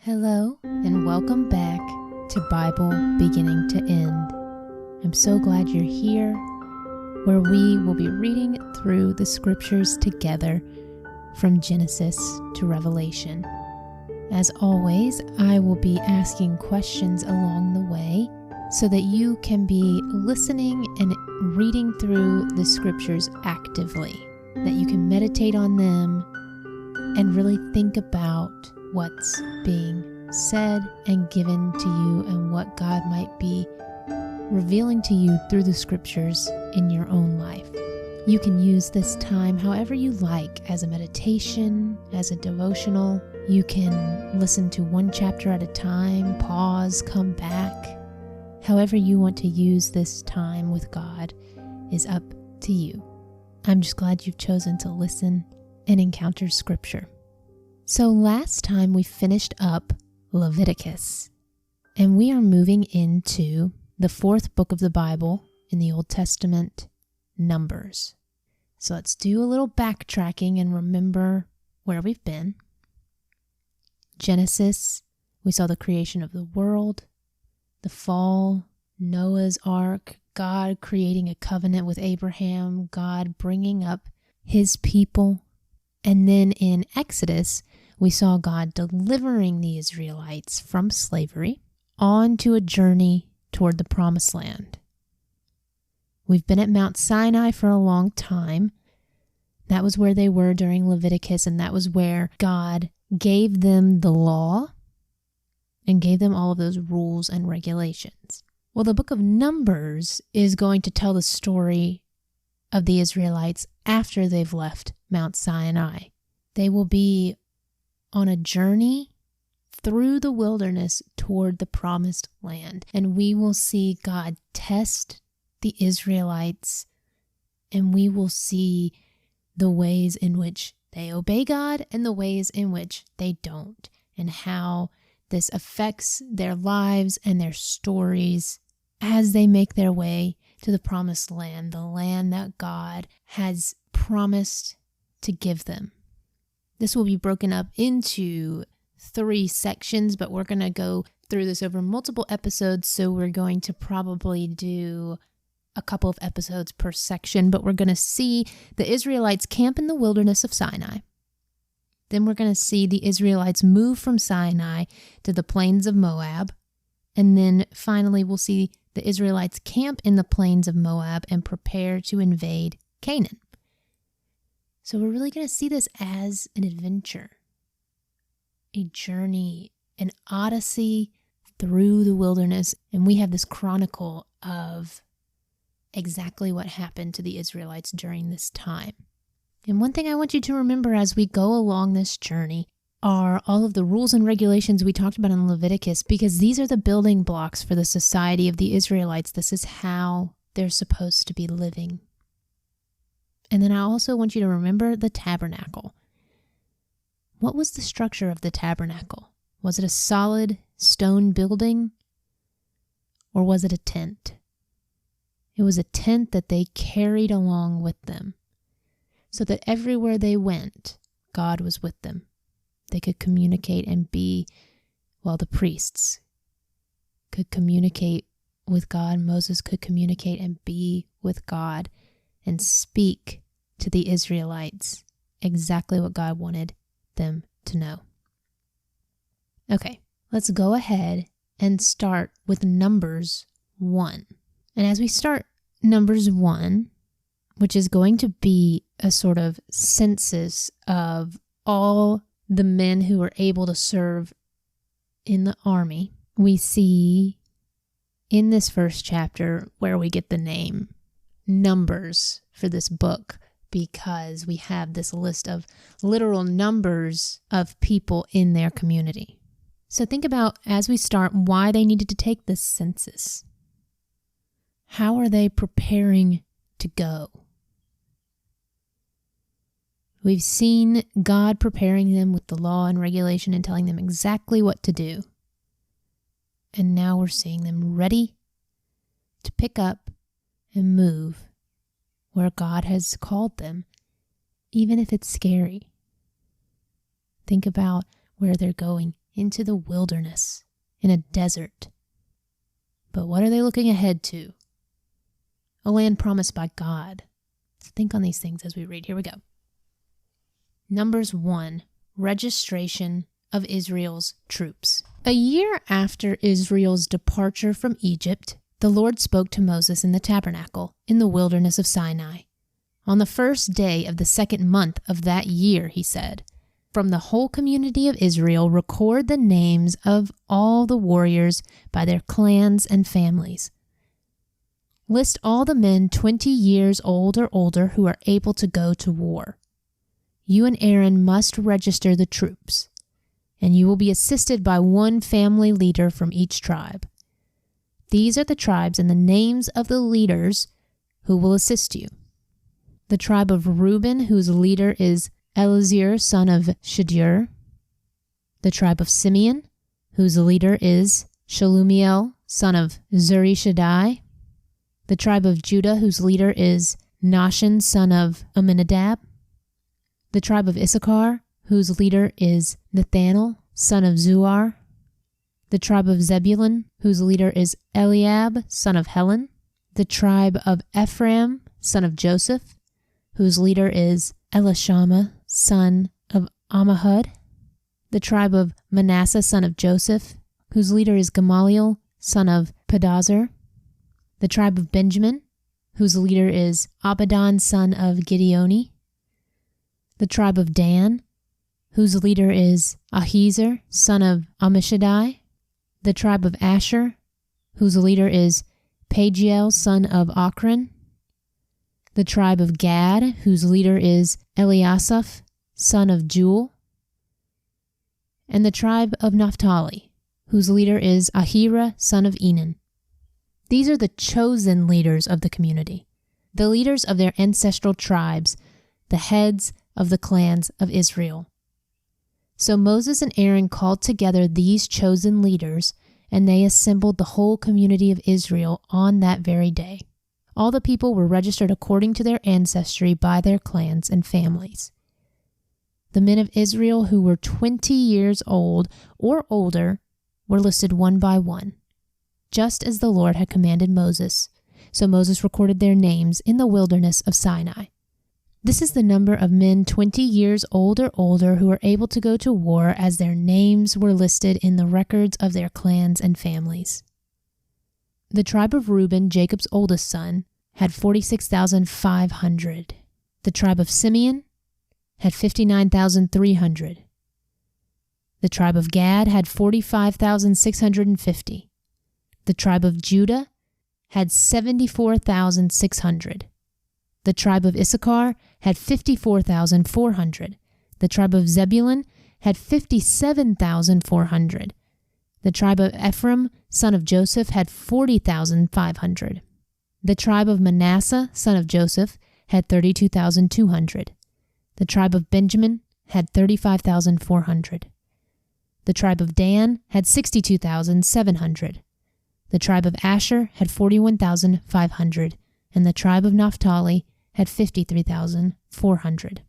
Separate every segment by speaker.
Speaker 1: Hello, and welcome back to Bible Beginning to End. I'm so glad you're here, where we will be reading through the scriptures together from Genesis to Revelation. As always, I will be asking questions along the way so that you can be listening and reading through the scriptures actively, that you can meditate on them and really think about what's being said and given to you and what God might be revealing to you through the scriptures in your own life. You can use this time however you like, as a meditation, as a devotional. You can listen to one chapter at a time, pause, come back. However you want to use this time with God is up to you. I'm just glad you've chosen to listen and encounter scripture. So last time we finished up Leviticus, and we are moving into the fourth book of the Bible in the Old Testament, Numbers. So let's do a little backtracking and remember where we've been. Genesis, we saw the creation of the world, the fall, Noah's ark, God creating a covenant with Abraham, God bringing up his people. And then in Exodus, we saw God delivering the Israelites from slavery onto a journey toward the promised land. We've been at Mount Sinai for a long time. That was where they were during Leviticus, and that was where God gave them the law and gave them all of those rules and regulations. Well, the book of Numbers is going to tell the story of the Israelites after they've left Mount Sinai. They will be on a journey through the wilderness toward the promised land, and we will see God test the Israelites, and we will see the ways in which they obey God and the ways in which they don't, and how this affects their lives and their stories as they make their way to the promised land, the land that God has promised to give them. This will be broken up into 3 sections, but we're going to go through this over multiple episodes, so we're going to probably do a couple of episodes per section, but we're going to see the Israelites camp in the wilderness of Sinai. Then we're going to see the Israelites move from Sinai to the plains of Moab, and then finally we'll see the Israelites camp in the plains of Moab and prepare to invade Canaan. So we're really going to see this as an adventure, a journey, an odyssey through the wilderness. And we have this chronicle of exactly what happened to the Israelites during this time. And one thing I want you to remember as we go along this journey are all of the rules and regulations we talked about in Leviticus, because these are the building blocks for the society of the Israelites. This is how they're supposed to be living. And then I also want you to remember the tabernacle. What was the structure of the tabernacle? Was it a solid stone building, or was it a tent? It was a tent that they carried along with them, so that everywhere they went, God was with them. They could communicate and be, the priests could communicate with God. Moses could communicate and be with God and speak to the Israelites exactly what God wanted them to know. Okay, let's go ahead and start with Numbers 1. And as we start Numbers 1, which is going to be a sort of census of all the men who were able to serve in the army, we see in this first chapter where we get the name Numbers for this book, because we have this list of literal numbers of people in their community. So think about, as we start, why they needed to take this census. How are they preparing to go? We've seen God preparing them with the law and regulation and telling them exactly what to do. And now we're seeing them ready to pick up and move where God has called them, even if it's scary. Think about where they're going into the wilderness, in a desert. But what are they looking ahead to? A land promised by God. Let's think on these things as we read. Here we go. Numbers 1, registration of Israel's troops. A year after Israel's departure from Egypt, the Lord spoke to Moses in the tabernacle in the wilderness of Sinai. On the first day of the second month of that year, he said, "From the whole community of Israel, record the names of all the warriors by their clans and families. List all the men 20 years old or older who are able to go to war. You and Aaron must register the troops, and you will be assisted by one family leader from each tribe. These are the tribes and the names of the leaders who will assist you. The tribe of Reuben, whose leader is Elizur, son of Shedeur. The tribe of Simeon, whose leader is Shalumiel, son of Zurishaddai. The tribe of Judah, whose leader is Nahshon, son of Amminadab. The tribe of Issachar, whose leader is Nathanael, son of Zuar. The tribe of Zebulun, whose leader is Eliab, son of Helon. The tribe of Ephraim, son of Joseph, whose leader is Elishama, son of Ammihud. The tribe of Manasseh, son of Joseph, whose leader is Gamaliel, son of Pedazur. The tribe of Benjamin, whose leader is Abidan, son of Gideoni. The tribe of Dan, whose leader is Ahiezer, son of Ammishaddai. The tribe of Asher, whose leader is Pagiel, son of Ochran. The tribe of Gad, whose leader is Eliasaph, son of Jewel. And the tribe of Naphtali, whose leader is Ahira, son of Enan. These are the chosen leaders of the community, the leaders of their ancestral tribes, the heads of the clans of Israel. So Moses and Aaron called together these chosen leaders, and they assembled the whole community of Israel on that very day. All the people were registered according to their ancestry by their clans and families. The men of Israel who were 20 years old or older were listed one by one, just as the Lord had commanded Moses. So Moses recorded their names in the wilderness of Sinai. This is the number of men 20 years old or older who were able to go to war, as their names were listed in the records of their clans and families. The tribe of Reuben, Jacob's oldest son, had 46,500. The tribe of Simeon had 59,300. The tribe of Gad had 45,650. The tribe of Judah had 74,600. The tribe of Issachar had 54,400. The tribe of Zebulun had 57,400. The tribe of Ephraim, son of Joseph, had 40,500. The tribe of Manasseh, son of Joseph, had 32,200. The tribe of Benjamin had 35,400. The tribe of Dan had 62,700. The tribe of Asher had 41,500. And the tribe of Naphtali had 53,400.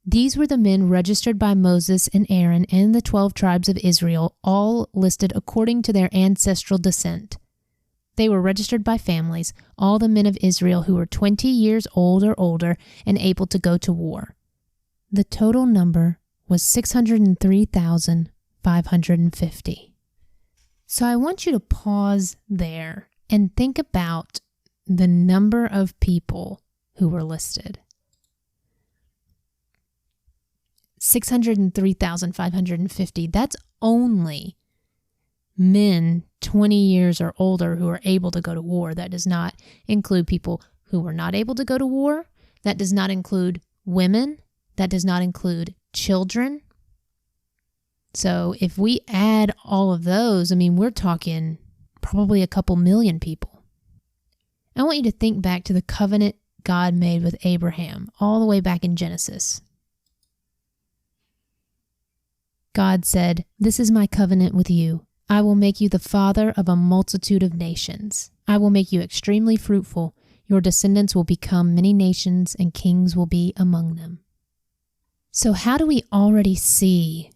Speaker 1: These were the men registered by Moses and Aaron and the 12 tribes of Israel, all listed according to their ancestral descent. They were registered by families, all the men of Israel who were 20 years old or older and able to go to war. The total number was 603,550. So I want you to pause there and think about the number of people who were listed. 603,550. That's only men 20 years or older who are able to go to war. That does not include people who were not able to go to war. That does not include women. That does not include children. So if we add all of those, we're talking probably a couple million people. I want you to think back to the covenant God made with Abraham all the way back in Genesis. God said, "This is my covenant with you. I will make you the father of a multitude of nations. I will make you extremely fruitful. Your descendants will become many nations, and kings will be among them." So how do we already see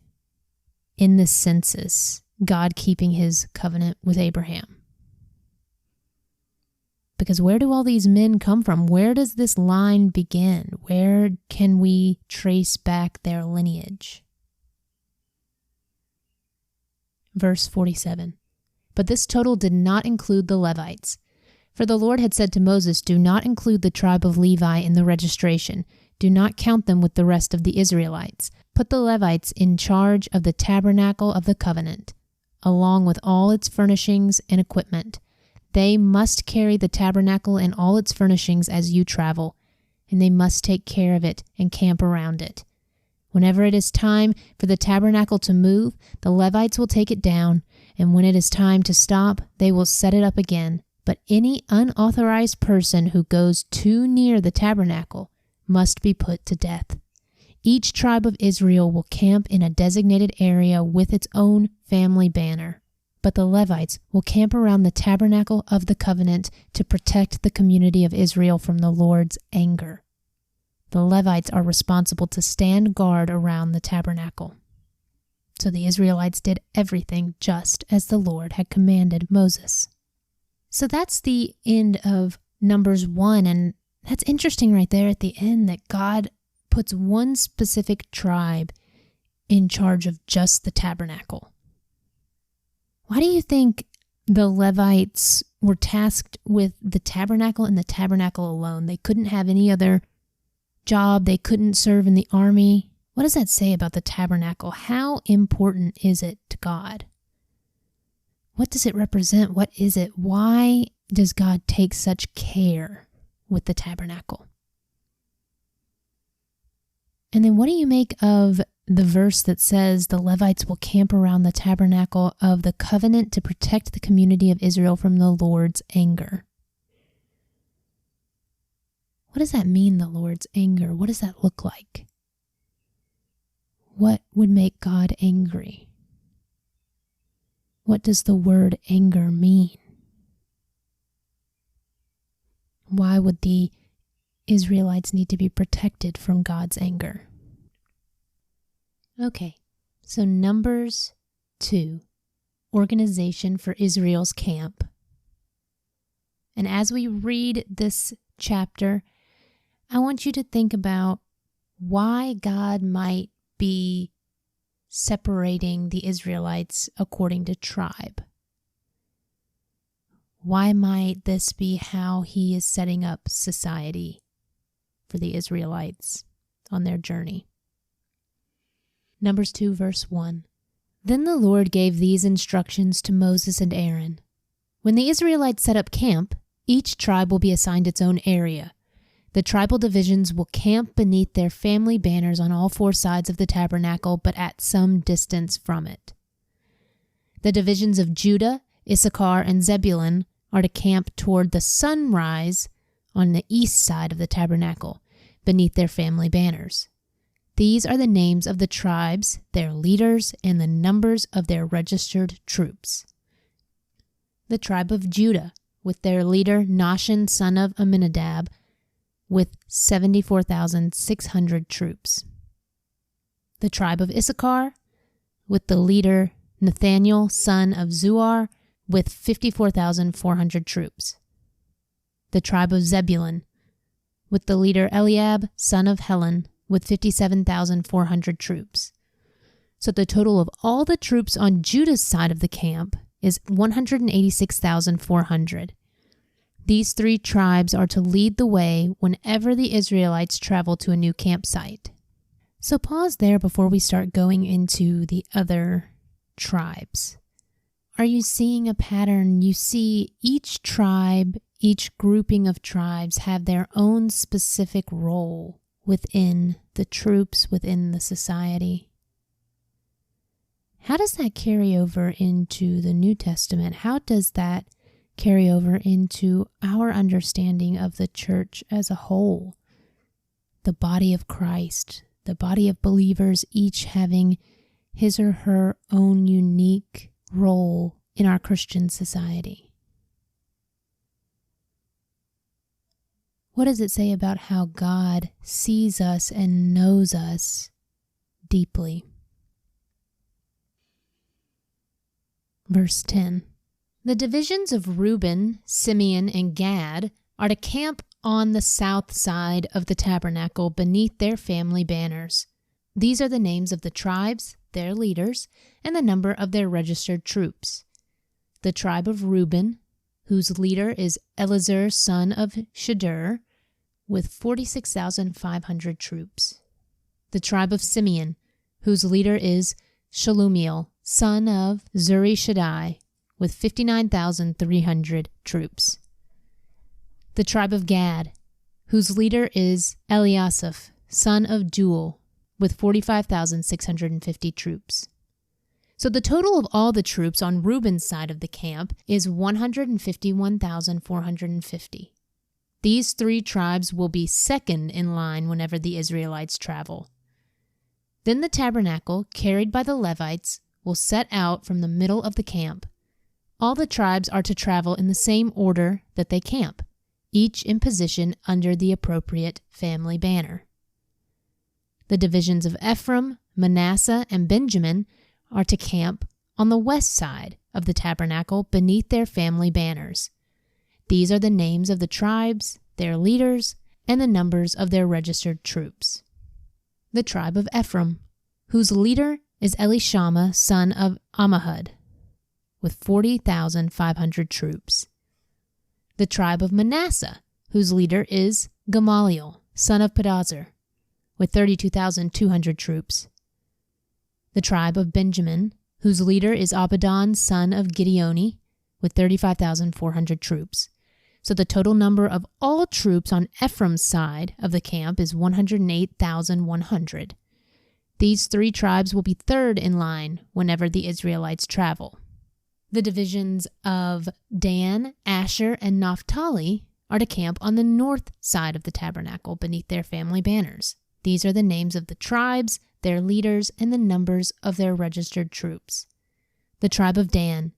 Speaker 1: in the census, God keeping his covenant with Abraham. Because where do all these men come from? Where does this line begin? Where can we trace back their lineage? Verse 47. But this total did not include the Levites. For the Lord had said to Moses, "Do not include the tribe of Levi in the registration. Do not count them with the rest of the Israelites. Put the Levites in charge of the tabernacle of the covenant, along with all its furnishings and equipment. They must carry the tabernacle and all its furnishings as you travel, and they must take care of it and camp around it. Whenever it is time for the tabernacle to move, the Levites will take it down, and when it is time to stop, they will set it up again. But any unauthorized person who goes too near the tabernacle must be put to death. Each tribe of Israel will camp in a designated area with its own family banner. But the Levites will camp around the tabernacle of the covenant to protect the community of Israel from the Lord's anger. The Levites are responsible to stand guard around the tabernacle." So the Israelites did everything just as the Lord had commanded Moses. So that's the end of Numbers 1, and that's interesting right there at the end that God puts one specific tribe in charge of just the tabernacle. Why do you think the Levites were tasked with the tabernacle and the tabernacle alone? They couldn't have any other job. They couldn't serve in the army. What does that say about the tabernacle? How important is it to God? What does it represent? What is it? Why does God take such care with the tabernacle? And then what do you make of the verse that says the Levites will camp around the tabernacle of the covenant to protect the community of Israel from the Lord's anger? What does that mean, the Lord's anger? What does that look like? What would make God angry? What does the word anger mean? Why would the Israelites need to be protected from God's anger? Okay, so Numbers 2, organization for Israel's camp. And as we read this chapter, I want you to think about why God might be separating the Israelites according to tribe. Why might this be how he is setting up society for the Israelites on their journey? Numbers 2, verse 1. Then the Lord gave these instructions to Moses and Aaron. When the Israelites set up camp, each tribe will be assigned its own area. The tribal divisions will camp beneath their family banners on all four sides of the tabernacle, but at some distance from it. The divisions of Judah, Issachar, and Zebulun are to camp toward the sunrise on the east side of the tabernacle, beneath their family banners. These are the names of the tribes, their leaders, and the numbers of their registered troops. The tribe of Judah, with their leader Nahshon, son of Amminadab, with 74,600 troops. The tribe of Issachar, with the leader Nathaniel, son of Zuar, with 54,400 troops. The tribe of Zebulun, with the leader Eliab, son of Helon, with 57,400 troops. So the total of all the troops on Judah's side of the camp is 186,400. These three tribes are to lead the way whenever the Israelites travel to a new campsite. So pause there before we start going into the other tribes. Are you seeing a pattern? You see each tribe, each grouping of tribes have their own specific role within the troops, within the society. How does that carry over into the New Testament? How does that carry over into our understanding of the church as a whole? The body of Christ, the body of believers, each having his or her own unique role in our Christian society. What does it say about how God sees us and knows us deeply? Verse 10. The divisions of Reuben, Simeon, and Gad are to camp on the south side of the tabernacle beneath their family banners. These are the names of the tribes, their leaders, and the number of their registered troops. The tribe of Reuben, whose leader is Elizur son of Shedeur, with 46,500 troops. The tribe of Simeon, whose leader is Shelumiel son of Zurishaddai, with 59,300 troops. The tribe of Gad, whose leader is Eliasaph son of Duel, with 45,650 troops. So the total of all the troops on Reuben's side of the camp is 151,450. These three tribes will be second in line whenever the Israelites travel. Then the tabernacle, carried by the Levites, will set out from the middle of the camp. All the tribes are to travel in the same order that they camp, each in position under the appropriate family banner. The divisions of Ephraim, Manasseh, and Benjamin are to camp on the west side of the tabernacle beneath their family banners. These are the names of the tribes, their leaders, and the numbers of their registered troops. The tribe of Ephraim, whose leader is Elishama son of Ammihud, with 40,500 troops. The tribe of Manasseh, whose leader is Gamaliel son of Pedazur, with 32,200 troops. The tribe of Benjamin, whose leader is Abidan son of Gideoni, with 35,400 troops. So the total number of all troops on Ephraim's side of the camp is 108,100. These three tribes will be third in line whenever the Israelites travel. The divisions of Dan, Asher, and Naphtali are to camp on the north side of the tabernacle beneath their family banners. These are the names of the tribes, their leaders, and the numbers of their registered troops. The tribe of Dan,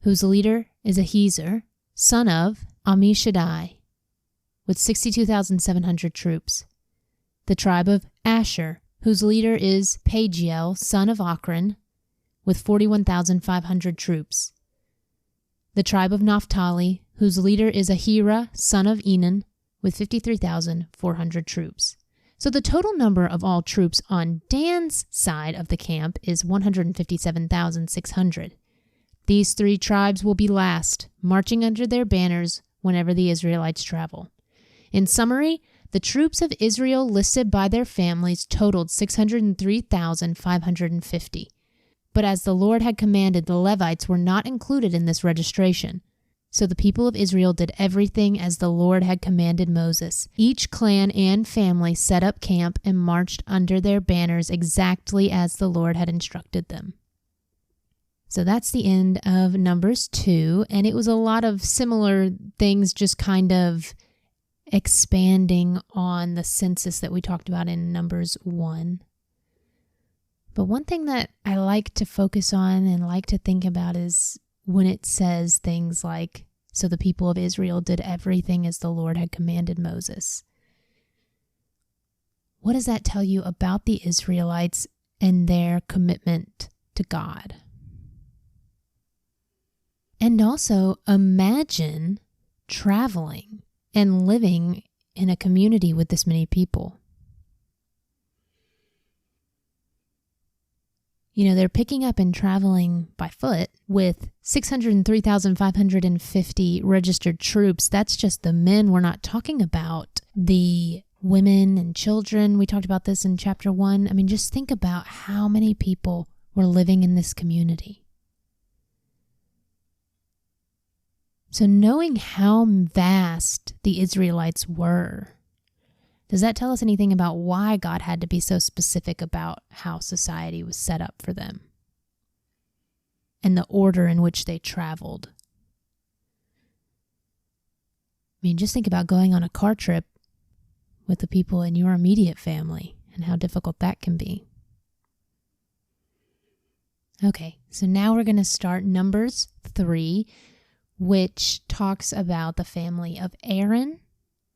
Speaker 1: whose leader is Ahiezer, son of Ammishaddai, with 62,700 troops. The tribe of Asher, whose leader is Pagiel, son of Ochran, with 41,500 troops. The tribe of Naphtali, whose leader is Ahira, son of Enan, with 53,400 troops. So the total number of all troops on Dan's side of the camp is 157,600. These three tribes will be last, marching under their banners whenever the Israelites travel. In summary, the troops of Israel listed by their families totaled 603,550. But as the Lord had commanded, the Levites were not included in this registration. So the people of Israel did everything as the Lord had commanded Moses. Each clan and family set up camp and marched under their banners exactly as the Lord had instructed them. So that's the end of Numbers 2, and it was a lot of similar things, just kind of expanding on the census that we talked about in Numbers 1. But one thing that I like to focus on and like to think about is when it says things like, so the people of Israel did everything as the Lord had commanded Moses. What does that tell you about the Israelites and their commitment to God? And also imagine traveling and living in a community with this many people. You know, they're picking up and traveling by foot with 603,550 registered troops. That's just the men. We're not talking about the women and children. We talked about this in chapter 1. I mean, just think about how many people were living in this community. So knowing how vast the Israelites were, does that tell us anything about why God had to be so specific about how society was set up for them and the order in which they traveled? I mean, just think about going on a car trip with the people in your immediate family and how difficult that can be. Okay, so now we're going to start Numbers 3, which talks about the family of Aaron.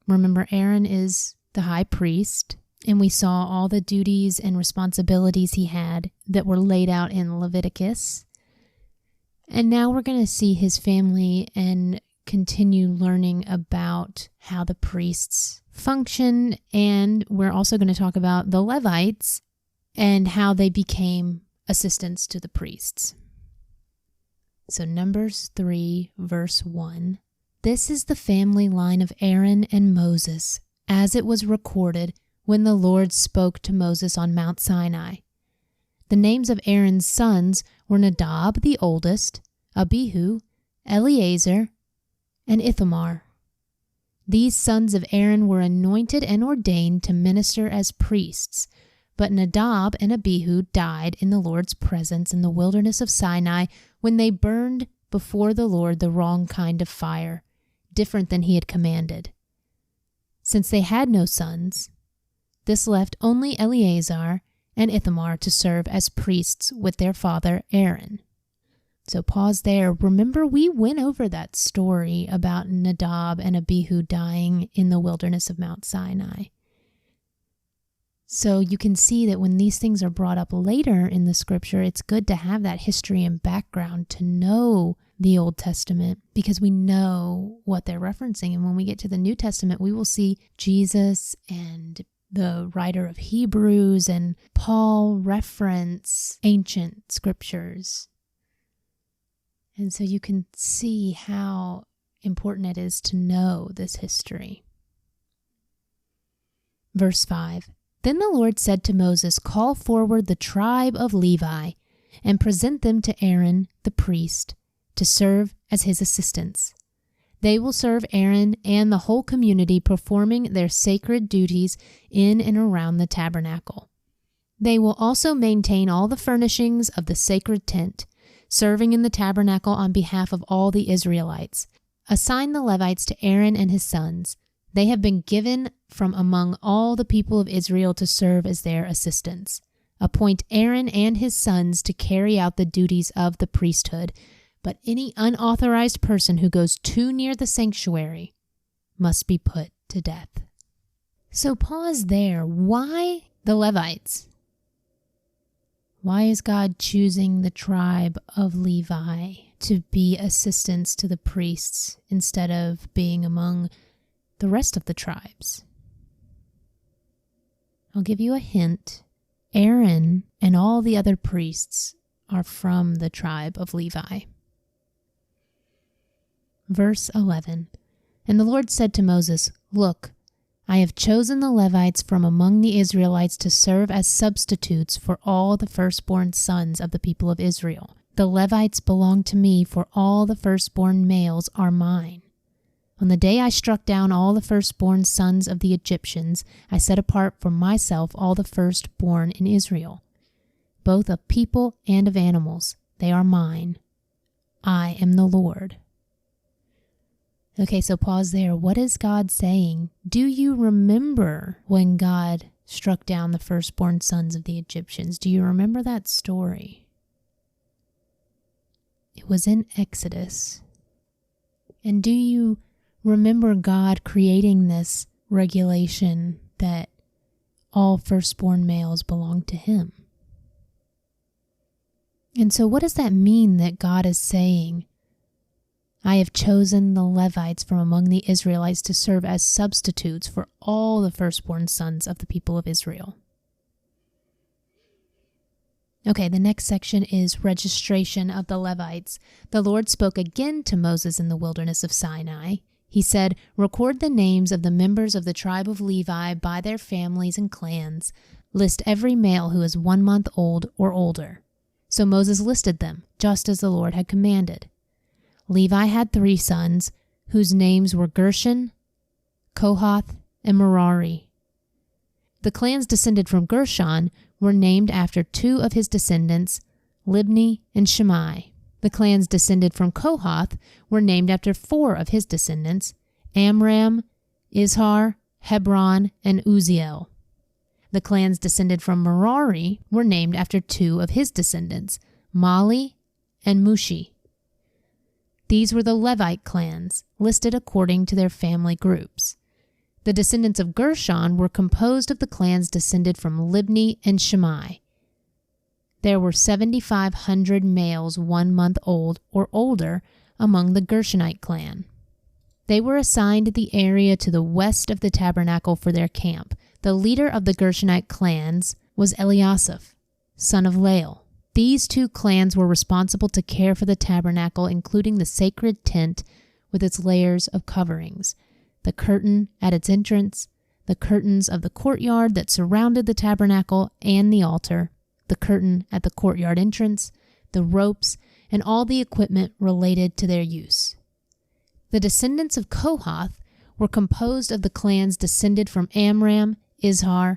Speaker 1: Remember, Aaron is the high priest, and we saw all the duties and responsibilities he had that were laid out in Leviticus. And now we're going to see his family and continue learning about how the priests function. And we're also going to talk about the Levites and how they became assistants to the priests. So Numbers 3, verse 1. This is the family line of Aaron and Moses, as it was recorded when the Lord spoke to Moses on Mount Sinai. The names of Aaron's sons were Nadab the oldest, Abihu, Eleazar, and Ithamar. These sons of Aaron were anointed and ordained to minister as priests, but Nadab and Abihu died in the Lord's presence in the wilderness of Sinai when they burned before the Lord the wrong kind of fire, different than he had commanded. Since they had no sons, this left only Eleazar and Ithamar to serve as priests with their father Aaron. So pause there. Remember, we went over that story about Nadab and Abihu dying in the wilderness of Mount Sinai. So you can see that when these things are brought up later in the scripture, it's good to have that history and background to know the Old Testament because we know what they're referencing. And when we get to the New Testament, we will see Jesus and the writer of Hebrews and Paul reference ancient scriptures. And so you can see how important it is to know this history. Verse 5. Then the Lord said to Moses, call forward the tribe of Levi and present them to Aaron the priest to serve as his assistants. They will serve Aaron and the whole community, performing their sacred duties in and around the tabernacle. They will also maintain all the furnishings of the sacred tent, serving in the tabernacle on behalf of all the Israelites. Assign the Levites to Aaron and his sons. They have been given from among all the people of Israel to serve as their assistants. Appoint Aaron and his sons to carry out the duties of the priesthood, but any unauthorized person who goes too near the sanctuary must be put to death. So pause there. Why the Levites? Why is God choosing the tribe of Levi to be assistants to the priests instead of being among the rest of the tribes? I'll give you a hint. Aaron and all the other priests are from the tribe of Levi. Verse 11. And the Lord said to Moses, look, I have chosen the Levites from among the Israelites to serve as substitutes for all the firstborn sons of the people of Israel. The Levites belong to me, for all the firstborn males are mine. On the day I struck down all the firstborn sons of the Egyptians, I set apart for myself all the firstborn in Israel, both of people and of animals. They are mine. I am the Lord. Okay, so pause there. What is God saying? Do you remember when God struck down the firstborn sons of the Egyptians? Do you remember that story? It was in Exodus. And do you remember God creating this regulation that all firstborn males belong to him? And so what does that mean that God is saying, I have chosen the Levites from among the Israelites to serve as substitutes for all the firstborn sons of the people of Israel? Okay, the next section is registration of the Levites. The Lord spoke again to Moses in the wilderness of Sinai. He said, record the names of the members of the tribe of Levi by their families and clans. List every male who is 1 month old or older. So Moses listed them, just as the Lord had commanded. Levi had 3 sons, whose names were Gershon, Kohath, and Merari. The clans descended from Gershon were named after 2 of his descendants, Libni and Shimei. The clans descended from Kohath were named after 4 of his descendants, Amram, Izhar, Hebron, and Uziel. The clans descended from Merari were named after 2 of his descendants, Mali and Mushi. These were the Levite clans, listed according to their family groups. The descendants of Gershon were composed of the clans descended from Libni and Shimei. There were 7,500 males 1 month old or older among the Gershonite clan. They were assigned the area to the west of the tabernacle for their camp. The leader of the Gershonite clans was Eliasaph, son of Lael. These two clans were responsible to care for the tabernacle, including the sacred tent with its layers of coverings, the curtain at its entrance, the curtains of the courtyard that surrounded the tabernacle and the altar, the curtain at the courtyard entrance, the ropes, and all the equipment related to their use. The descendants of Kohath were composed of the clans descended from Amram, Izhar,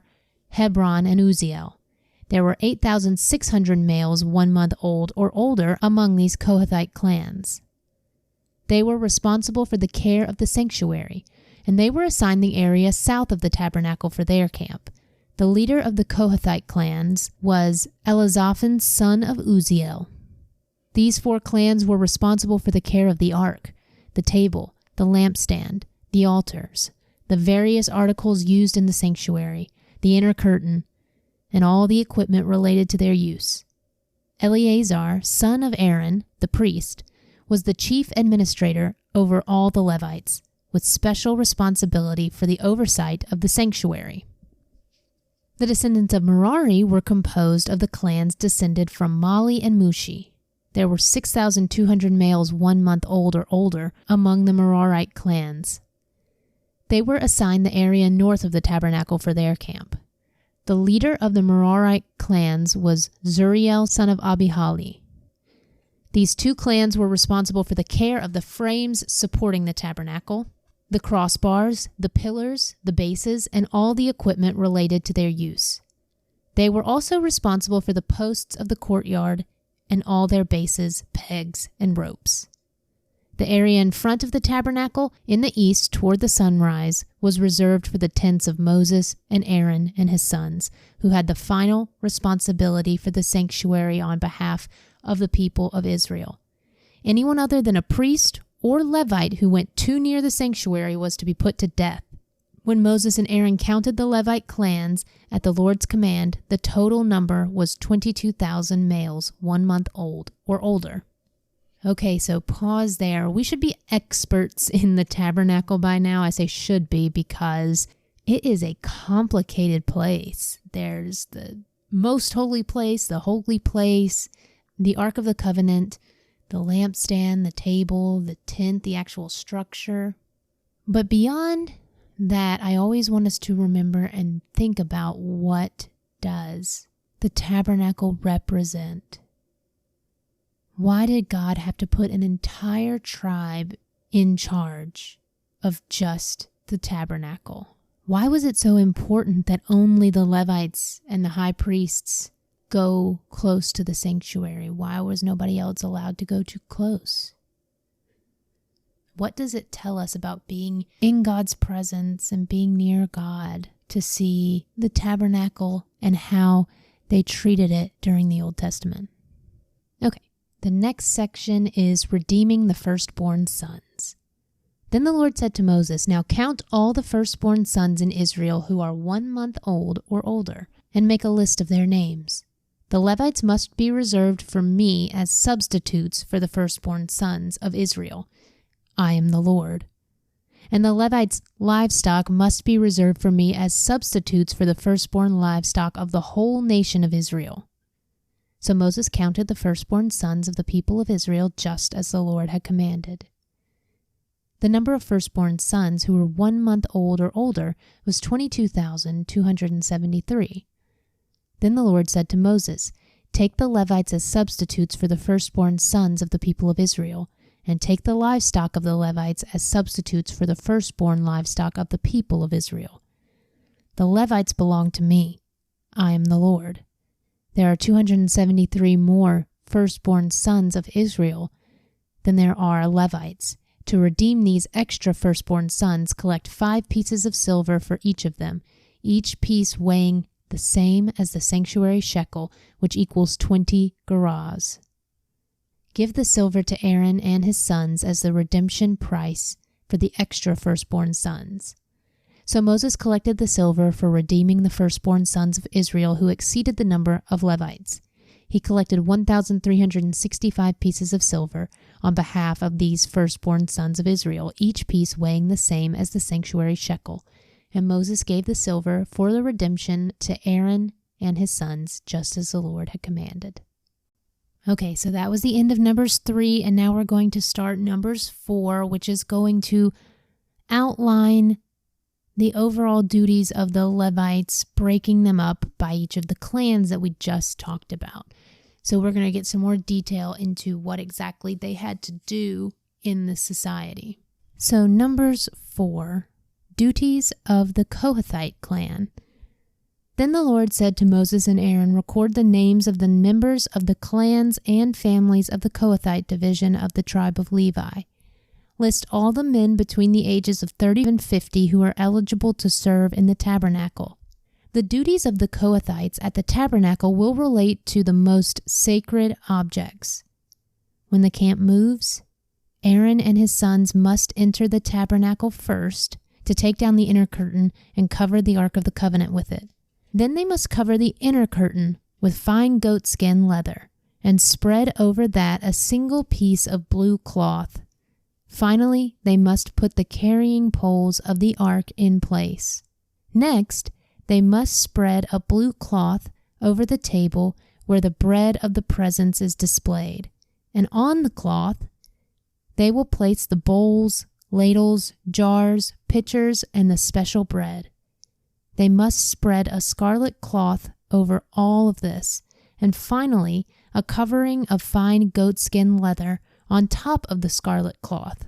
Speaker 1: Hebron, and Uzziel. There were 8,600 males 1 month old or older among these Kohathite clans. They were responsible for the care of the sanctuary, and they were assigned the area south of the tabernacle for their camp. The leader of the Kohathite clans was Elizaphan, son of Uzziel. These 4 clans were responsible for the care of the ark, the table, the lampstand, the altars, the various articles used in the sanctuary, the inner curtain, and all the equipment related to their use. Eleazar, son of Aaron, the priest, was the chief administrator over all the Levites, with special responsibility for the oversight of the sanctuary. The descendants of Merari were composed of the clans descended from Mali and Mushi. There were 6,200 males 1 month old or older among the Merarite clans. They were assigned the area north of the tabernacle for their camp. The leader of the Merarite clans was Zuriel, son of Abihali. These 2 clans were responsible for the care of the frames supporting the tabernacle, the crossbars, the pillars, the bases, and all the equipment related to their use. They were also responsible for the posts of the courtyard and all their bases, pegs, and ropes. The area in front of the tabernacle, in the east toward the sunrise, was reserved for the tents of Moses and Aaron and his sons, who had the final responsibility for the sanctuary on behalf of the people of Israel. Anyone other than a priest or Levite who went too near the sanctuary was to be put to death. When Moses and Aaron counted the Levite clans at the Lord's command, the total number was 22,000 males 1 month old or older. Okay, so pause there. We should be experts in the tabernacle by now. I say should be because it is a complicated place. There's the most holy place, the holy place, the Ark of the Covenant, the lampstand, the table, the tent, the actual structure. But beyond that, I always want us to remember and think about, what does the tabernacle represent? Why did God have to put an entire tribe in charge of just the tabernacle? Why was it so important that only the Levites and the high priests go close to the sanctuary? Why was nobody else allowed to go too close? What does it tell us about being in God's presence and being near God to see the tabernacle and how they treated it during the Old Testament? Okay, the next section is redeeming the firstborn sons. Then the Lord said to Moses, "Now count all the firstborn sons in Israel who are 1 month old or older, and make a list of their names. The Levites must be reserved for me as substitutes for the firstborn sons of Israel. I am the Lord. And the Levites' livestock must be reserved for me as substitutes for the firstborn livestock of the whole nation of Israel." So Moses counted the firstborn sons of the people of Israel just as the Lord had commanded. The number of firstborn sons who were 1 month old or older was 22,273. Then the Lord said to Moses, "Take the Levites as substitutes for the firstborn sons of the people of Israel, and take the livestock of the Levites as substitutes for the firstborn livestock of the people of Israel. The Levites belong to me. I am the Lord. There are 273 more firstborn sons of Israel than there are Levites. To redeem these extra firstborn sons, collect 5 pieces of silver for each of them, each piece weighing the same as the sanctuary shekel, which equals 20 gerahs. Give the silver to Aaron and his sons as the redemption price for the extra firstborn sons." So Moses collected the silver for redeeming the firstborn sons of Israel who exceeded the number of Levites. He he collected 1,365 pieces of silver on behalf of these firstborn sons of Israel, each piece weighing the same as the sanctuary shekel. And Moses gave the silver for the redemption to Aaron and his sons, just as the Lord had commanded. Okay, so that was the end of Numbers 3, and now we're going to start Numbers 4, which is going to outline the overall duties of the Levites, breaking them up by each of the clans that we just talked about. So we're going to get some more detail into what exactly they had to do in the society. So Numbers 4, duties of the Kohathite clan. Then the Lord said to Moses and Aaron, record the names of the members of the clans and families of the Kohathite division of the tribe of Levi. List all the men between the ages of 30 and 50 who are eligible to serve in the tabernacle. The duties of the Kohathites at the tabernacle will relate to the most sacred objects. When the camp moves, Aaron and his sons must enter the tabernacle first to take down the inner curtain and cover the Ark of the Covenant with it. Then they must cover the inner curtain with fine goatskin leather and spread over that a single piece of blue cloth. Finally, they must put the carrying poles of the ark in place. Next, they must spread a blue cloth over the table where the bread of the presence is displayed, and on the cloth they will place the bowls, ladles, jars, pitchers, and the special bread. They must spread a scarlet cloth over all of this, and finally a covering of fine goatskin leather on top of the scarlet cloth.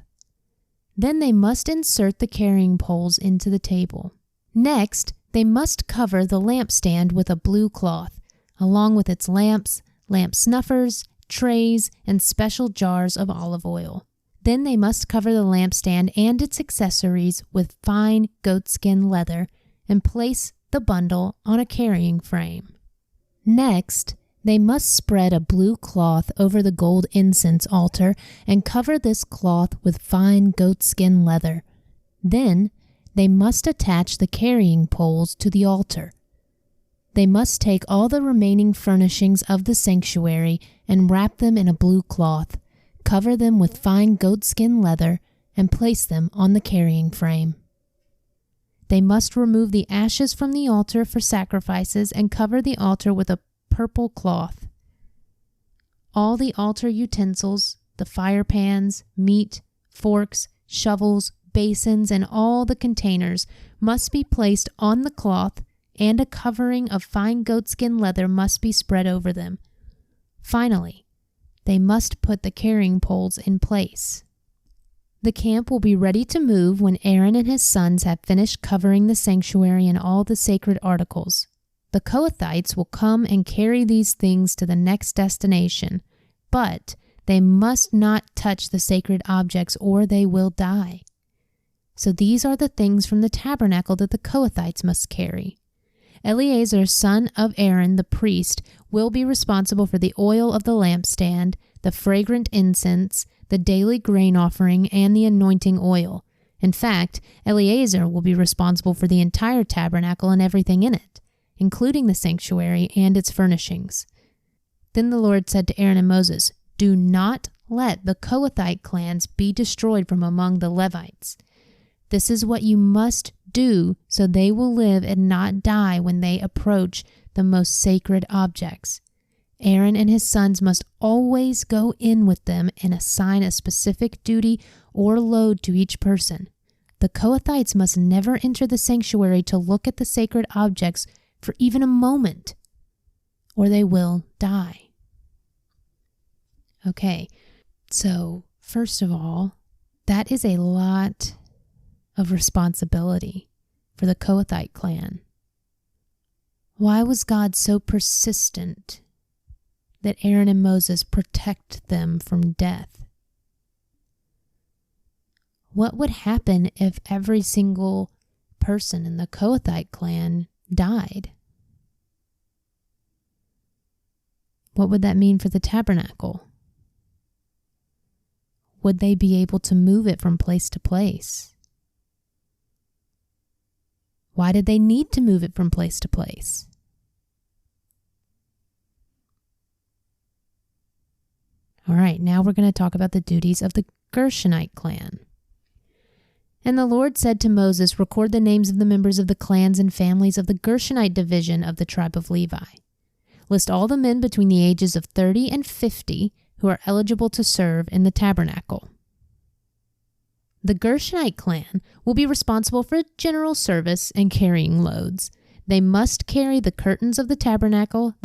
Speaker 1: Then they must insert the carrying poles into the table. Next, they must cover the lampstand with a blue cloth, along with its lamps, lamp snuffers, trays, and special jars of olive oil. Then they must cover the lampstand and its accessories with fine goatskin leather and place the bundle on a carrying frame. Next, they must spread a blue cloth over the gold incense altar and cover this cloth with fine goatskin leather. Then they must attach the carrying poles to the altar. They must take all the remaining furnishings of the sanctuary and wrap them in a blue cloth, cover them with fine goatskin leather, and place them on the carrying frame. They must remove the ashes from the altar for sacrifices and cover the altar with a purple cloth. All the altar utensils, the fire pans, meat, forks, shovels, basins, and all the containers must be placed on the cloth, and a covering of fine goatskin leather must be spread over them. Finally, they must put the carrying poles in place. The camp will be ready to move when Aaron and his sons have finished covering the sanctuary and all the sacred articles. The Kohathites will come and carry these things to the next destination, but they must not touch the sacred objects or they will die. So these are the things from the tabernacle that the Kohathites must carry. Eleazar, son of Aaron the priest, will be responsible for the oil of the lampstand, the fragrant incense, the daily grain offering, and the anointing oil. In fact, Eleazar will be responsible for the entire tabernacle and everything in it, including the sanctuary and its furnishings. Then the Lord said to Aaron and Moses, "Do not let the Kohathite clans be destroyed from among the Levites. This is what you must do so they will live and not die when they approach the most sacred objects. Aaron and his sons must always go in with them and assign a specific duty or load to each person. The Kohathites must never enter the sanctuary to look at the sacred objects for even a moment, or they will die." Okay, so first of all, that is a lot of responsibility for the Kohathite clan. Why was God so persistent that Aaron and Moses protect them from death? What would happen if every single person in the Kohathite clan died? What would that mean for the tabernacle? Would they be able to move it from place to place? Why did they need to move it from place to place? All right, now we're going to talk about the duties of the Gershonite clan. And the Lord said to Moses, record the names of the members of the clans and families of the Gershonite division of the tribe of Levi. List all the men between the ages of 30 and 50 who are eligible to serve in the tabernacle. The Gershonite clan will be responsible for general service and carrying loads. They must carry the curtains of the tabernacle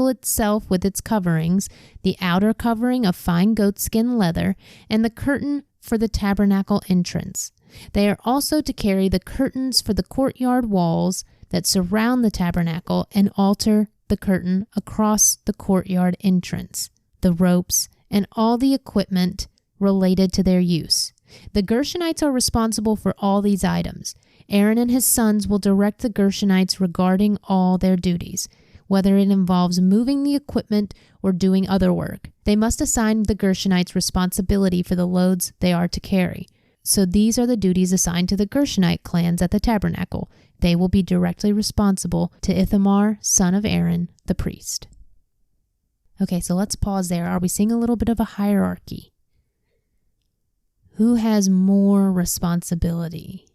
Speaker 1: itself with its coverings, the outer covering of fine goatskin leather, and the curtain for the tabernacle entrance. They are also to carry the curtains for the courtyard walls that surround the tabernacle and alter the curtain across the courtyard entrance, the ropes, and all the equipment related to their use. The Gershonites are responsible for all these items. Aaron and his sons will direct the Gershonites regarding all their duties, whether it involves moving the equipment or doing other work. They must assign the Gershonites responsibility for the loads they are to carry. So these are the duties assigned to the Gershonite clans at the tabernacle. They will be directly responsible to Ithamar, son of Aaron, the priest. Okay, so let's pause there. Are we seeing a little bit of a hierarchy? Who has more responsibility?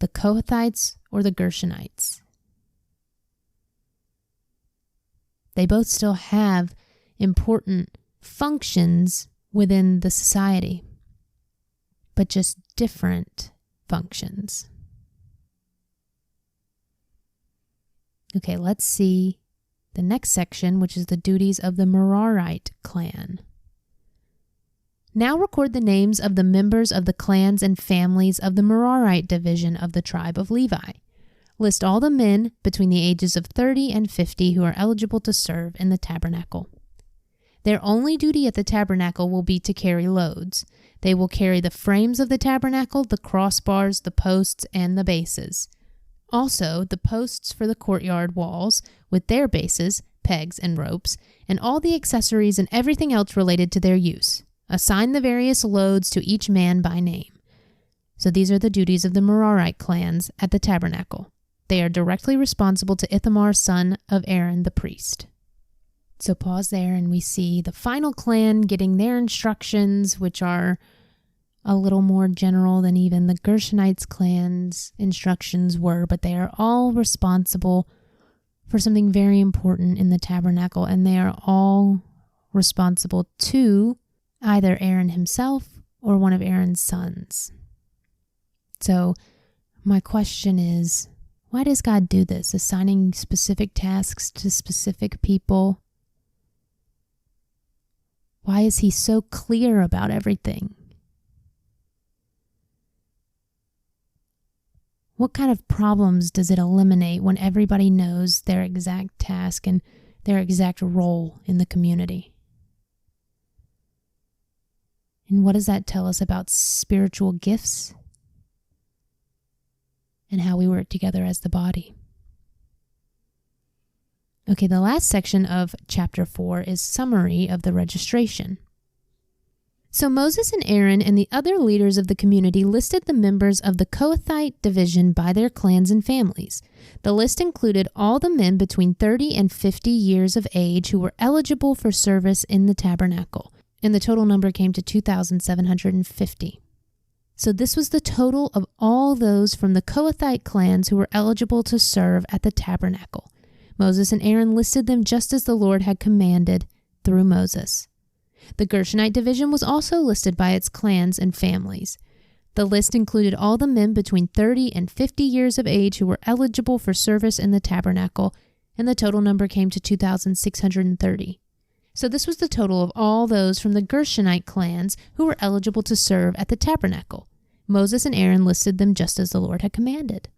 Speaker 1: The Kohathites or the Gershonites? They both still have important functions within the society, but just different functions. Okay, let's see the next section, which is the duties of the Merarite clan. Now record the names of the members of the clans and families of the Merarite division of the tribe of Levi. List all the men between the ages of 30 and 50 who are eligible to serve in the tabernacle. Their only duty at the tabernacle will be to carry loads. They will carry the frames of the tabernacle, the crossbars, the posts, and the bases. Also, the posts for the courtyard walls with their bases, pegs, and ropes, and all the accessories and everything else related to their use. Assign the various loads to each man by name. So these are the duties of the Merarite clans at the tabernacle. They are directly responsible to Ithamar, son of Aaron, the priest. So pause there and we see the final clan getting their instructions, which are a little more general than even the Gershonites clan's instructions were, but they are all responsible for something very important in the tabernacle, and they are all responsible to either Aaron himself or one of Aaron's sons. So my question is, why does God do this, assigning specific tasks to specific people? Why is he so clear about everything? What kind of problems does it eliminate when everybody knows their exact task and their exact role in the community? And what does that tell us about spiritual gifts and how we work together as the body? Okay, the last section of chapter 4 is summary of the registration. So Moses and Aaron and the other leaders of the community listed the members of the Kohathite division by their clans and families. The list included all the men between 30 and 50 years of age who were eligible for service in the tabernacle, and the total number came to 2,750. So this was the total of all those from the Kohathite clans who were eligible to serve at the tabernacle. Moses and Aaron listed them just as the Lord had commanded through Moses. The Gershonite division was also listed by its clans and families. The list included all the men between 30 and 50 years of age who were eligible for service in the tabernacle, and the total number came to 2,630. So this was the total of all those from the Gershonite clans who were eligible to serve at the tabernacle. Moses and Aaron listed them just as the Lord had commanded.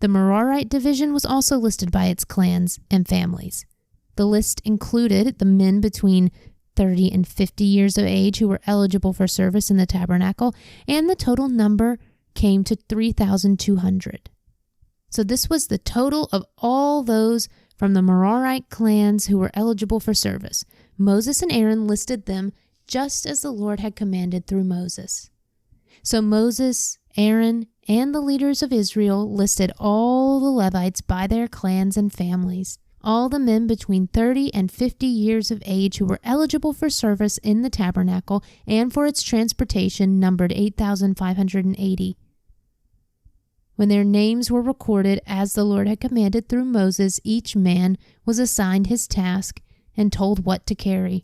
Speaker 1: The Merarite division was also listed by its clans and families. The list included the men between 30 and 50 years of age who were eligible for service in the tabernacle, and the total number came to 3,200. So this was the total of all those from the Merarite clans who were eligible for service. Moses and Aaron listed them just as the Lord had commanded through Moses. So Moses, Aaron, and the leaders of Israel listed all the Levites by their clans and families. all the men between 30 and 50 years of age who were eligible for service in the tabernacle and for its transportation numbered 8,580. When their names were recorded as the Lord had commanded through Moses, each man was assigned his task and told what to carry.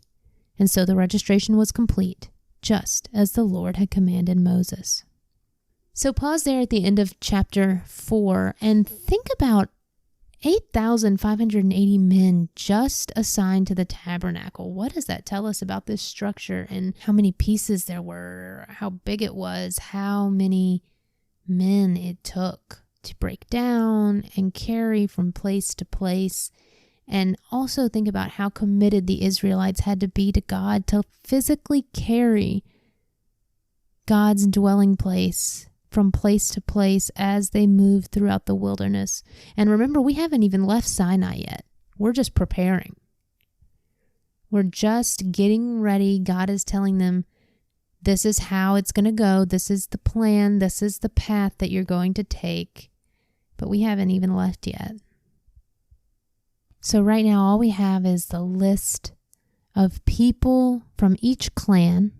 Speaker 1: And so the registration was complete, just as the Lord had commanded Moses. So pause there at the end of chapter 4 and think about 8,580 men just assigned to the tabernacle. What does that tell us about this structure and how many pieces there were, how big it was, how many men it took to break down and carry from place to place? And also think about how committed the Israelites had to be to God to physically carry God's dwelling place from place to place as they moved throughout the wilderness. And remember, we haven't even left Sinai yet. We're just preparing. We're just getting ready. God is telling them, this is how it's going to go. This is the plan. This is the path that you're going to take. But we haven't even left yet. So right now, all we have is the list of people from each clan.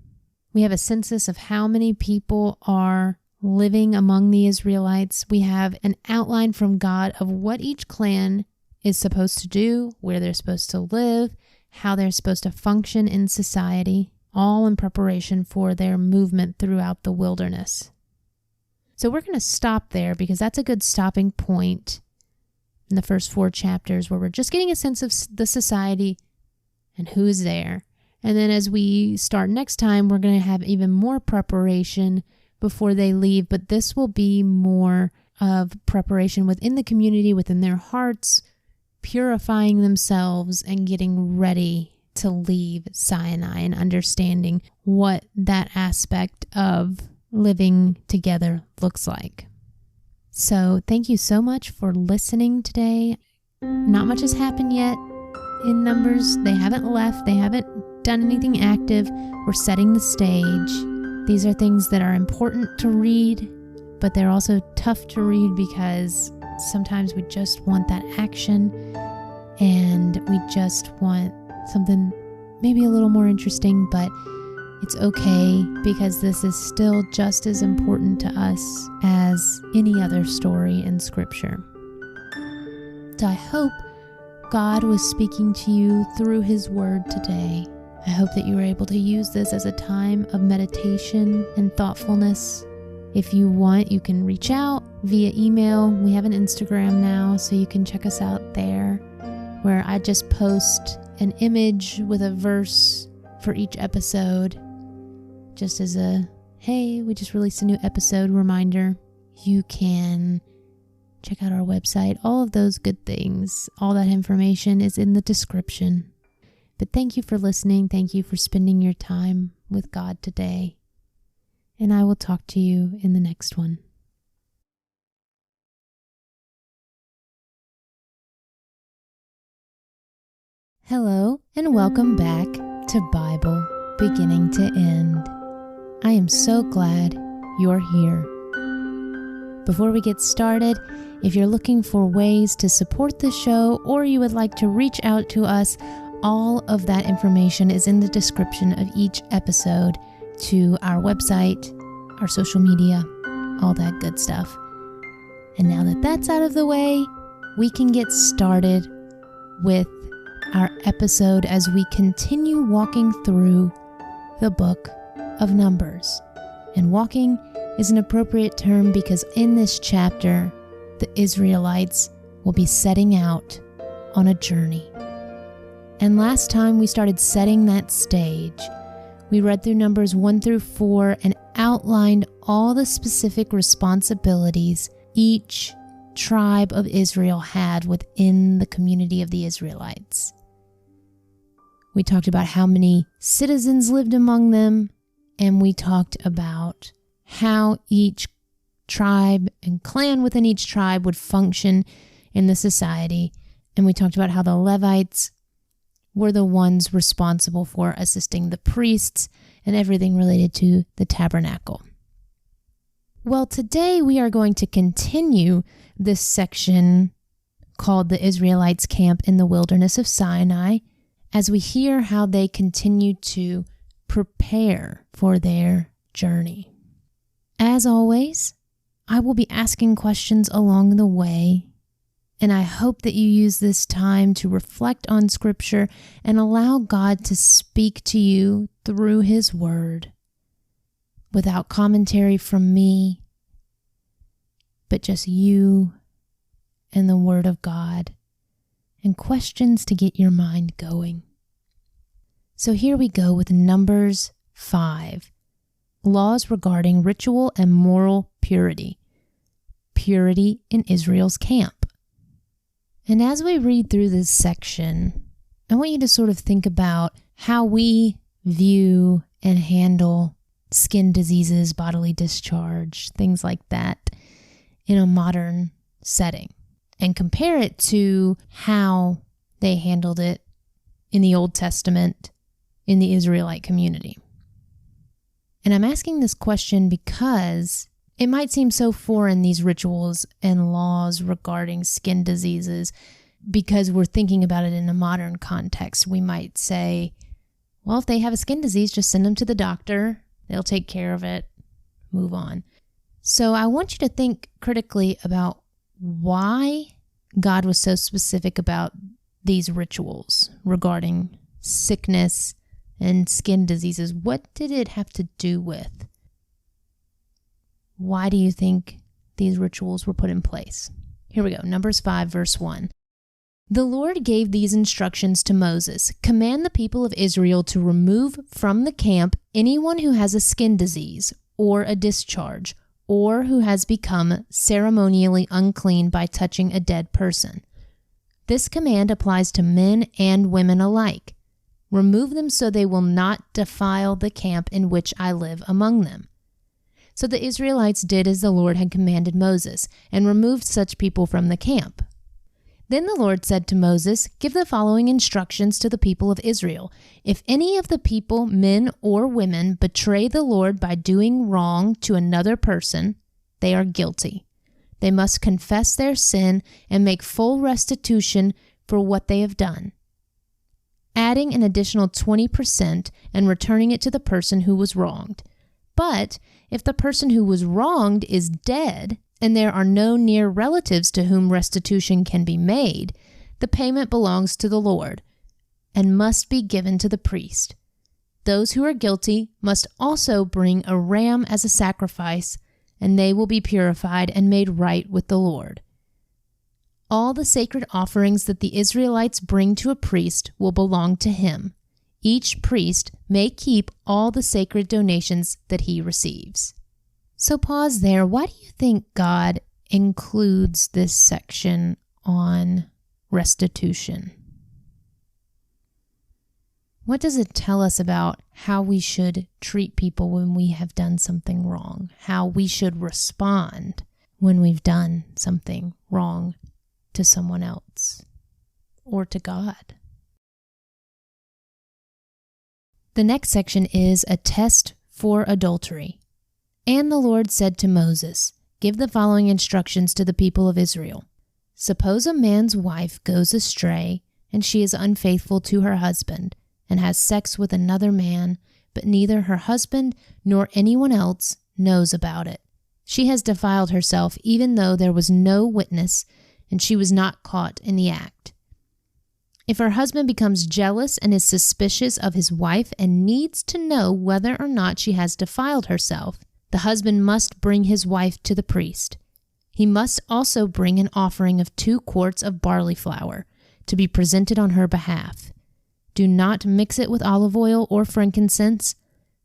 Speaker 1: We have a census of how many people are living among the Israelites. We have an outline from God of what each clan is supposed to do, where they're supposed to live, how they're supposed to function in society, all in preparation for their movement throughout the wilderness. So we're going to stop there because that's a good stopping point in the first 4 chapters where we're just getting a sense of the society and who's there. And then as we start next time, we're going to have even more preparation before they leave, but this will be more of preparation within the community, within their hearts, purifying themselves and getting ready to leave Sinai and understanding what that aspect of living together looks like. So thank you so much for listening today. Not much has happened yet in Numbers. They haven't left. They haven't done anything active. We're setting the stage. These are things that are important to read, but they're also tough to read because sometimes we just want that action and we just want something maybe a little more interesting, but it's okay because this is still just as important to us as any other story in Scripture. So I hope God was speaking to you through His Word today. I hope that you were able to use this as a time of meditation and thoughtfulness. If you want, you can reach out via email. We have an Instagram now, so you can check us out there, where I just post an image with a verse for each episode, just as a, hey, we just released a new episode reminder. You can check out our website, all of those good things. All that information is in the description. But thank you for listening. Thank you for spending your time with God today. And I will talk to you in the next one. Hello, and welcome back to Bible Beginning to End. I am so glad you're here. Before we get started, if you're looking for ways to support the show or you would like to reach out to us, all of that information is in the description of each episode to our website, our social media, all that good stuff. And now that that's out of the way, we can get started with our episode as we continue walking through the book of Numbers. And walking is an appropriate term because in this chapter, the Israelites will be setting out on a journey. And last time we started setting that stage. We read through Numbers 1 through 4 and outlined all the specific responsibilities each tribe of Israel had within the community of the Israelites. We talked about how many citizens lived among them, and we talked about how each tribe and clan within each tribe would function in the society. And we talked about how the Levites were the ones responsible for assisting the priests and everything related to the tabernacle. Well, today we are going to continue this section called the Israelites' camp in the wilderness of Sinai, as we hear how they continue to prepare for their journey. As always, I will be asking questions along the way, and I hope that you use this time to reflect on Scripture and allow God to speak to you through His Word, without commentary from me, but just you and the Word of God, and questions to get your mind going. So here we go with Numbers 5, laws regarding ritual and moral purity. Purity in Israel's camp. And as we read through this section, I want you to sort of think about how we view and handle skin diseases, bodily discharge, things like that in a modern setting, and compare it to how they handled it in the Old Testament in the Israelite community. And I'm asking this question because it might seem so foreign, these rituals and laws regarding skin diseases, because we're thinking about it in a modern context. We might say, well, if they have a skin disease, just send them to the doctor. They'll take care of it. Move on. So I want you to think critically about why God was so specific about these rituals regarding sickness and skin diseases. What did it have to do with? Why do you think these rituals were put in place? Here we go. Numbers 5, verse 1. The Lord gave these instructions to Moses. Command the people of Israel to remove from the camp anyone who has a skin disease or a discharge, or who has become ceremonially unclean by touching a dead person. This command applies to men and women alike. Remove them so they will not defile the camp in which I live among them. So the Israelites did as the Lord had commanded Moses, and removed such people from the camp. Then the Lord said to Moses, give the following instructions to the people of Israel. If any of the people, men or women, betray the Lord by doing wrong to another person, they are guilty. They must confess their sin and make full restitution for what they have done, adding an additional 20% and returning it to the person who was wronged. But if the person who was wronged is dead, and there are no near relatives to whom restitution can be made, the payment belongs to the Lord and must be given to the priest. Those who are guilty must also bring a ram as a sacrifice, and they will be purified and made right with the Lord. All the sacred offerings that the Israelites bring to a priest will belong to him. Each priest may keep all the sacred donations that he receives. So pause there. Why do you think God includes this section on restitution? What does it tell us about how we should treat people when we have done something wrong? How we should respond when we've done something wrong to someone else or to God? The next section is a test for adultery. And the Lord said to Moses, give the following instructions to the people of Israel. Suppose a man's wife goes astray, and she is unfaithful to her husband, and has sex with another man, but neither her husband nor anyone else knows about it. She has defiled herself, even though there was no witness, and she was not caught in the act. If her husband becomes jealous and is suspicious of his wife and needs to know whether or not she has defiled herself, the husband must bring his wife to the priest. He must also bring an offering of 2 quarts of barley flour to be presented on her behalf. Do not mix it with olive oil or frankincense,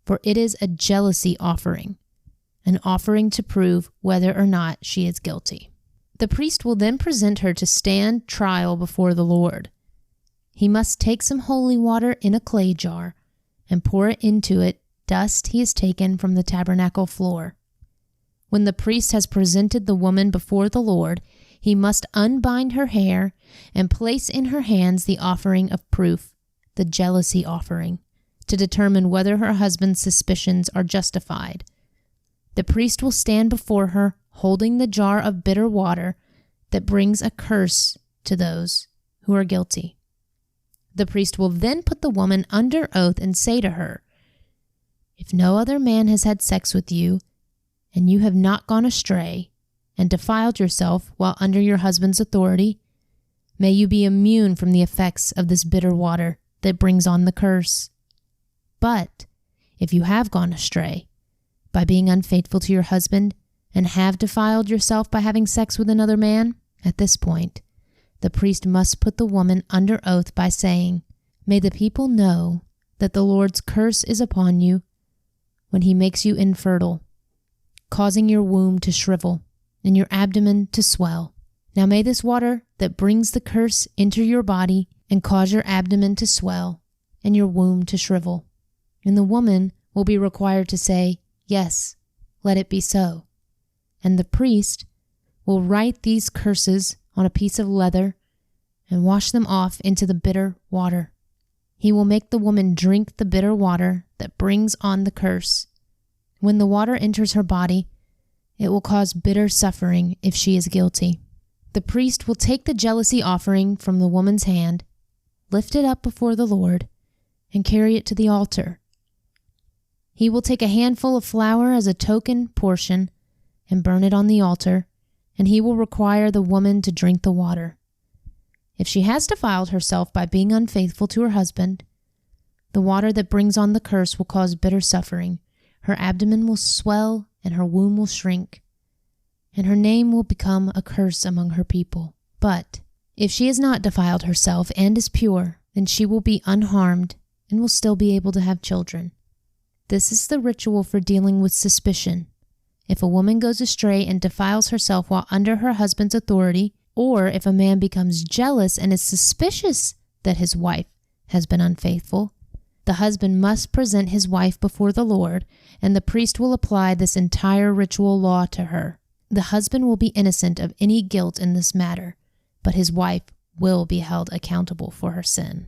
Speaker 1: for it is a jealousy offering, an offering to prove whether or not she is guilty. The priest will then present her to stand trial before the Lord. He must take some holy water in a clay jar and pour it into it dust he has taken from the tabernacle floor. When the priest has presented the woman before the Lord, he must unbind her hair and place in her hands the offering of proof, the jealousy offering, to determine whether her husband's suspicions are justified. The priest will stand before her, holding the jar of bitter water that brings a curse to those who are guilty. The priest will then put the woman under oath and say to her, "If no other man has had sex with you, and you have not gone astray and defiled yourself while under your husband's authority, may you be immune from the effects of this bitter water that brings on the curse. But if you have gone astray by being unfaithful to your husband and have defiled yourself by having sex with another man, at this point, the priest must put the woman under oath by saying, 'May the people know that the Lord's curse is upon you when he makes you infertile, causing your womb to shrivel and your abdomen to swell. Now may this water that brings the curse enter your body and cause your abdomen to swell and your womb to shrivel.' And the woman will be required to say, 'Yes, let it be so.' And the priest will write these curses on a piece of leather and wash them off into the bitter water. He will make the woman drink the bitter water that brings on the curse. When the water enters her body, it will cause bitter suffering if she is guilty. The priest will take the jealousy offering from the woman's hand, lift it up before the Lord, and carry it to the altar. He will take a handful of flour as a token portion and burn it on the altar, and he will require the woman to drink the water. If she has defiled herself by being unfaithful to her husband, the water that brings on the curse will cause bitter suffering. Her abdomen will swell and her womb will shrink, and her name will become a curse among her people. But if she has not defiled herself and is pure, then she will be unharmed and will still be able to have children. This is the ritual for dealing with suspicion. If a woman goes astray and defiles herself while under her husband's authority, or if a man becomes jealous and is suspicious that his wife has been unfaithful, the husband must present his wife before the Lord, and the priest will apply this entire ritual law to her. The husband will be innocent of any guilt in this matter, but his wife will be held accountable for her sin.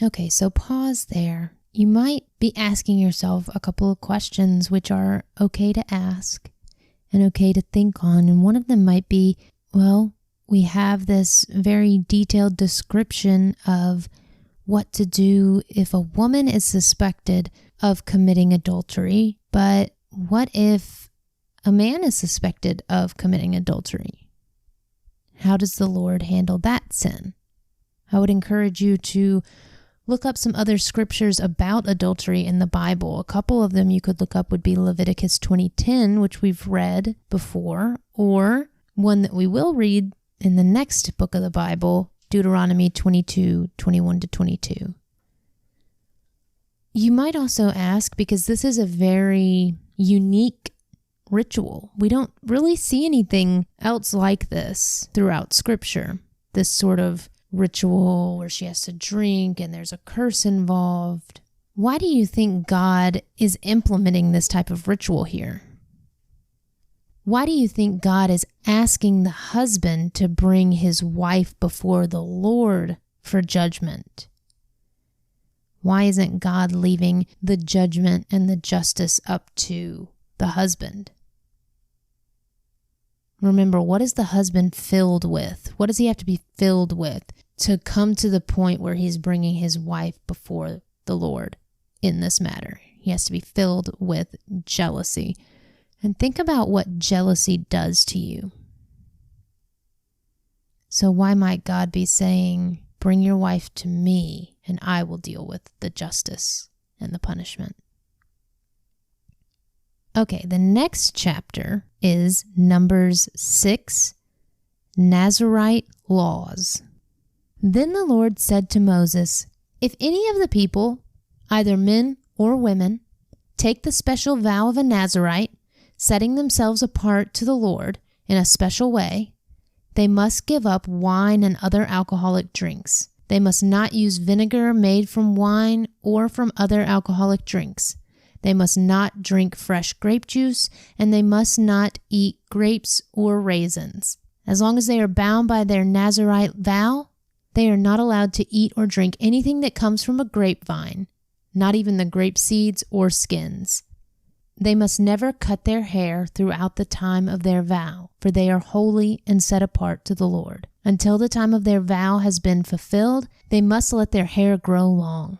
Speaker 1: Okay, so pause there. You might be asking yourself a couple of questions which are okay to ask and okay to think on. And one of them might be, well, we have this very detailed description of what to do if a woman is suspected of committing adultery, but what if a man is suspected of committing adultery? How does the Lord handle that sin? I would encourage you to look up some other scriptures about adultery in the Bible. A couple of them you could look up would be Leviticus 20:10, which we've read before, or one that we will read in the next book of the Bible, Deuteronomy 22:21-22. You might also ask, because this is a very unique ritual. We don't really see anything else like this throughout Scripture. This sort of ritual where she has to drink and there's a curse involved. Why do you think God is implementing this type of ritual here? Why do you think God is asking the husband to bring his wife before the Lord for judgment? Why isn't God leaving the judgment and the justice up to the husband? Remember, what is the husband filled with? What does he have to be filled with to come to the point where he's bringing his wife before the Lord in this matter? He has to be filled with jealousy. And think about what jealousy does to you. So why might God be saying, bring your wife to me and I will deal with the justice and the punishment? Okay, the next chapter is Numbers 6, Nazirite Laws. Then the Lord said to Moses, if any of the people, either men or women, take the special vow of a Nazirite, setting themselves apart to the Lord in a special way, they must give up wine and other alcoholic drinks. They must not use vinegar made from wine or from other alcoholic drinks. They must not drink fresh grape juice, and they must not eat grapes or raisins. As long as they are bound by their Nazirite vow, they are not allowed to eat or drink anything that comes from a grapevine, not even the grape seeds or skins. They must never cut their hair throughout the time of their vow, for they are holy and set apart to the Lord. Until the time of their vow has been fulfilled, they must let their hair grow long.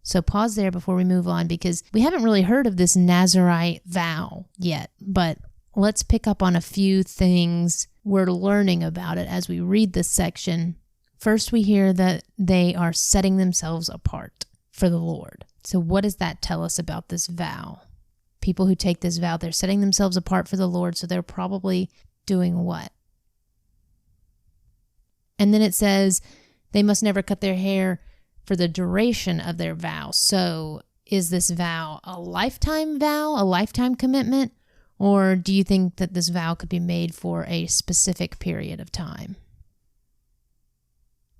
Speaker 1: So pause there before we move on, because we haven't really heard of this Nazirite vow yet, but let's pick up on a few things we're learning about it as we read this section. First, we hear that they are setting themselves apart for the Lord. So what does that tell us about this vow? People who take this vow, they're setting themselves apart for the Lord, so they're probably doing what? And then it says they must never cut their hair for the duration of their vow. So is this vow a lifetime vow, a lifetime commitment? Or do you think that this vow could be made for a specific period of time?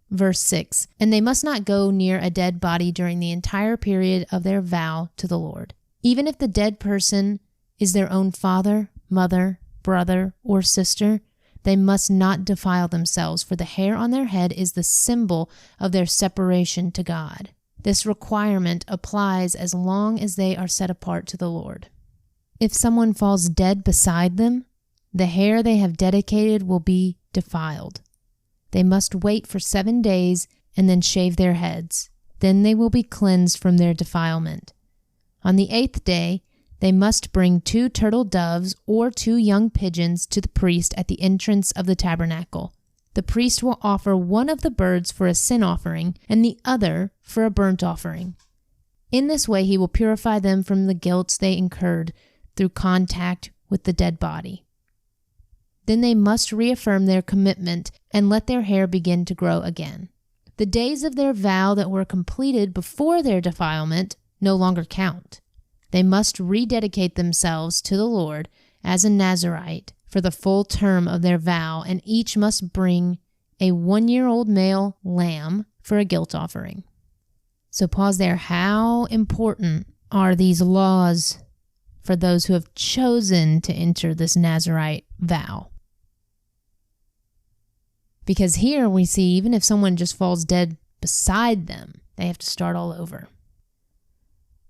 Speaker 1: Verse 6, and they must not go near a dead body during the entire period of their vow to the Lord. Even if the dead person is their own father, mother, brother, or sister, they must not defile themselves, for the hair on their head is the symbol of their separation to God. This requirement applies as long as they are set apart to the Lord. If someone falls dead beside them, the hair they have dedicated will be defiled. They must wait for 7 days and then shave their heads. Then they will be cleansed from their defilement. On the 8th day, they must bring 2 turtle doves or 2 young pigeons to the priest at the entrance of the tabernacle. The priest will offer one of the birds for a sin offering and the other for a burnt offering. In this way, he will purify them from the guilt they incurred through contact with the dead body. Then they must reaffirm their commitment and let their hair begin to grow again. The days of their vow that were completed before their defilement no longer count. They must rededicate themselves to the Lord as a Nazirite for the full term of their vow, and each must bring a 1-year-old male lamb for a guilt offering. So pause there. How important are these laws for those who have chosen to enter this Nazirite vow? Because here we see even if someone just falls dead beside them, they have to start all over.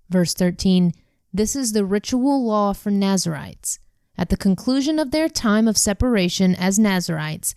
Speaker 1: Verse 13, this is the ritual law for Nazirites. At the conclusion of their time of separation as Nazirites,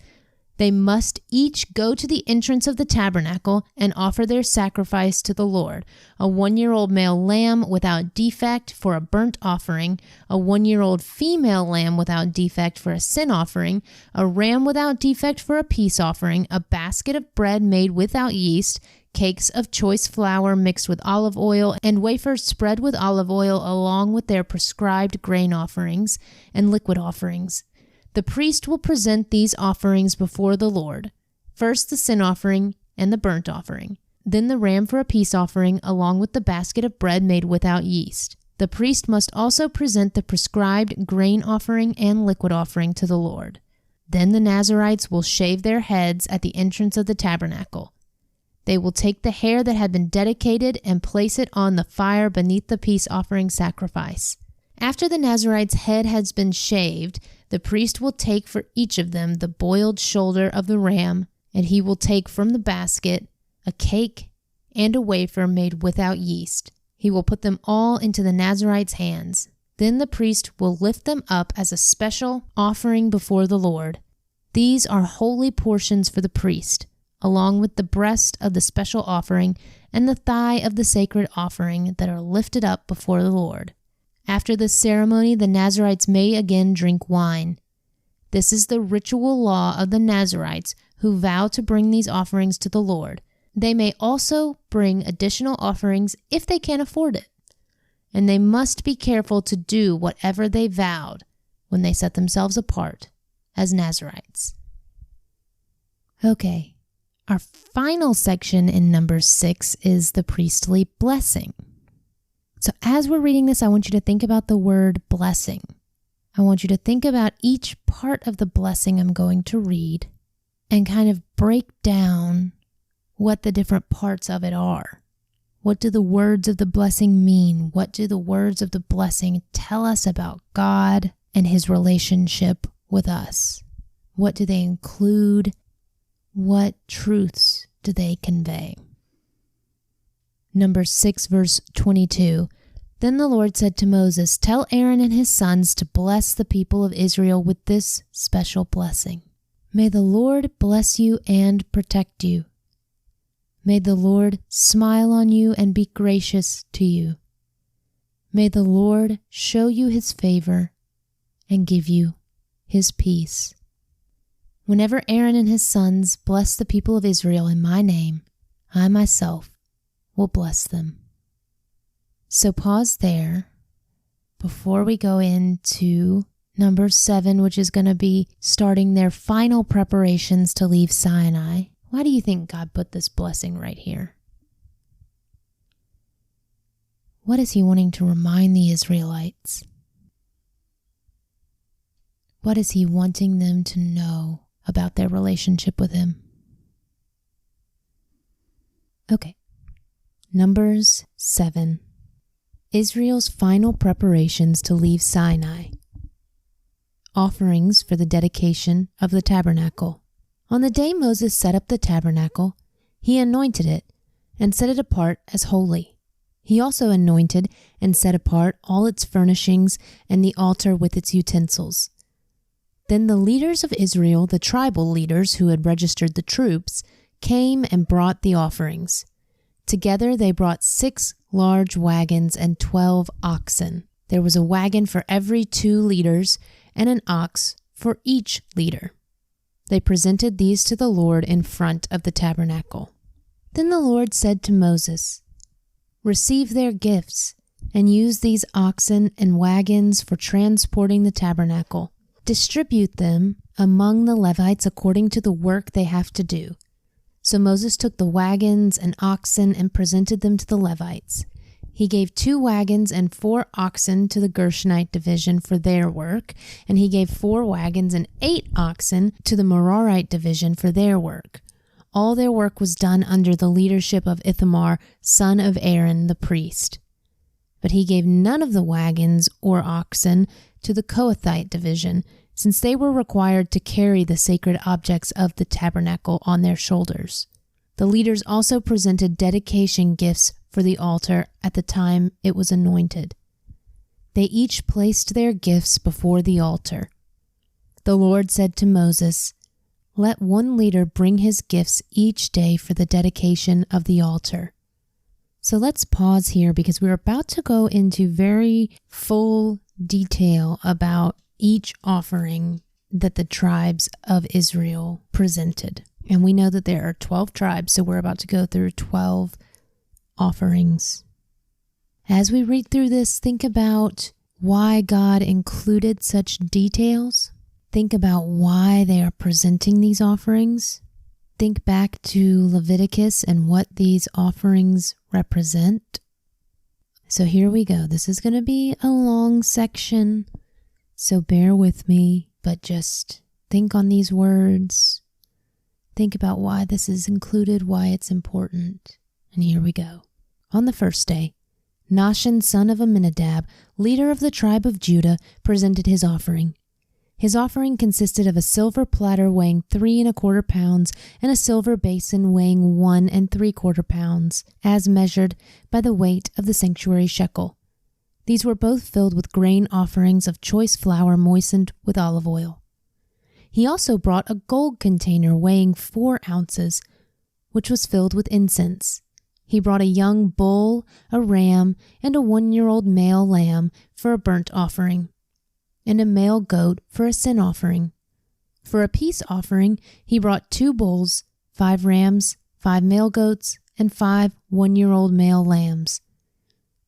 Speaker 1: they must each go to the entrance of the tabernacle and offer their sacrifice to the Lord, a 1-year-old male lamb without defect for a burnt offering, a 1-year-old female lamb without defect for a sin offering, a ram without defect for a peace offering, a basket of bread made without yeast, cakes of choice flour mixed with olive oil, and wafers spread with olive oil along with their prescribed grain offerings and liquid offerings. The priest will present these offerings before the Lord, first the sin offering and the burnt offering, then the ram for a peace offering along with the basket of bread made without yeast. The priest must also present the prescribed grain offering and liquid offering to the Lord. Then the Nazirites will shave their heads at the entrance of the tabernacle. They will take the hair that had been dedicated and place it on the fire beneath the peace offering sacrifice. After the Nazirite's head has been shaved, the priest will take for each of them the boiled shoulder of the ram, and he will take from the basket a cake and a wafer made without yeast. He will put them all into the Nazirite's hands. Then the priest will lift them up as a special offering before the Lord. These are holy portions for the priest, along with the breast of the special offering and the thigh of the sacred offering that are lifted up before the Lord. After this ceremony, the Nazirites may again drink wine. This is the ritual law of the Nazirites who vow to bring these offerings to the Lord. They may also bring additional offerings if they can afford it. And they must be careful to do whatever they vowed when they set themselves apart as Nazirites. Okay, our final section in number 6 is the priestly blessing. So as we're reading this, I want you to think about the word blessing. I want you to think about each part of the blessing I'm going to read and kind of break down what the different parts of it are. What do the words of the blessing mean? What do the words of the blessing tell us about God and his relationship with us? What do they include? What truths do they convey? Number 6, verse 22. Then the Lord said to Moses, "Tell Aaron and his sons to bless the people of Israel with this special blessing. May the Lord bless you and protect you. May the Lord smile on you and be gracious to you. May the Lord show you his favor and give you his peace." Whenever Aaron and his sons bless the people of Israel in my name, I myself will bless them. So pause there before we go into number 7, which is going to be starting their final preparations to leave Sinai. Why do you think God put this blessing right here? What is he wanting to remind the Israelites? What is he wanting them to know about their relationship with him? Okay, Numbers 7. Israel's final preparations to leave Sinai. Offerings for the dedication of the tabernacle. On the day Moses set up the tabernacle, he anointed it and set it apart as holy. He also anointed and set apart all its furnishings and the altar with its utensils. Then the leaders of Israel, the tribal leaders who had registered the troops, came and brought the offerings. Together they brought 6 large wagons and 12 oxen. There was a wagon for every 2 leaders and an ox for each leader. They presented these to the Lord in front of the tabernacle. Then the Lord said to Moses, "Receive their gifts and use these oxen and wagons for transporting the tabernacle. Distribute them among the Levites according to the work they have to do." So Moses took the wagons and oxen and presented them to the Levites. He gave 2 wagons and 4 oxen to the Gershonite division for their work, and he gave 4 wagons and 8 oxen to the Merarite division for their work. All their work was done under the leadership of Ithamar, son of Aaron the priest. But he gave none of the wagons or oxen to the Kohathite division, since they were required to carry the sacred objects of the tabernacle on their shoulders. The leaders also presented dedication gifts for the altar at the time it was anointed. They each placed their gifts before the altar. The Lord said to Moses, "Let one leader bring his gifts each day for the dedication of the altar." So let's pause here because we're about to go into very full detail about each offering that the tribes of Israel presented. And we know that there are 12 tribes, so we're about to go through 12 offerings. As we read through this, think about why God included such details. Think about why they are presenting these offerings. Think back to Leviticus and what these offerings represent. So here we go. This is going to be a long section, so bear with me, but just think on these words. Think about why this is included, why it's important. And here we go. On the first day, Nahshon, son of Amminadab, leader of the tribe of Judah, presented his offering. His offering consisted of a silver platter weighing 3¼ pounds and a silver basin weighing 1¾ pounds, as measured by the weight of the sanctuary shekel. These were both filled with grain offerings of choice flour moistened with olive oil. He also brought a gold container weighing 4 ounces, which was filled with incense. He brought a young bull, a ram, and a 1-year-old male lamb for a burnt offering, and a male goat for a sin offering. For a peace offering, he brought 2 bulls, 5 rams, 5 male goats, and 5 1-year-old male lambs.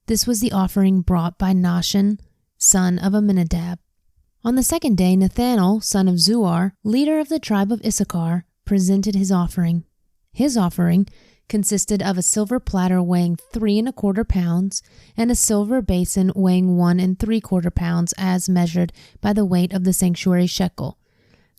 Speaker 1: This was the offering brought by Nahshon, son of Amminadab. On the second day, Nathanael, son of Zuar, leader of the tribe of Issachar, presented his offering. His offering consisted of a silver platter weighing 3¼ pounds and a silver basin weighing 1¾ pounds, as measured by the weight of the sanctuary shekel.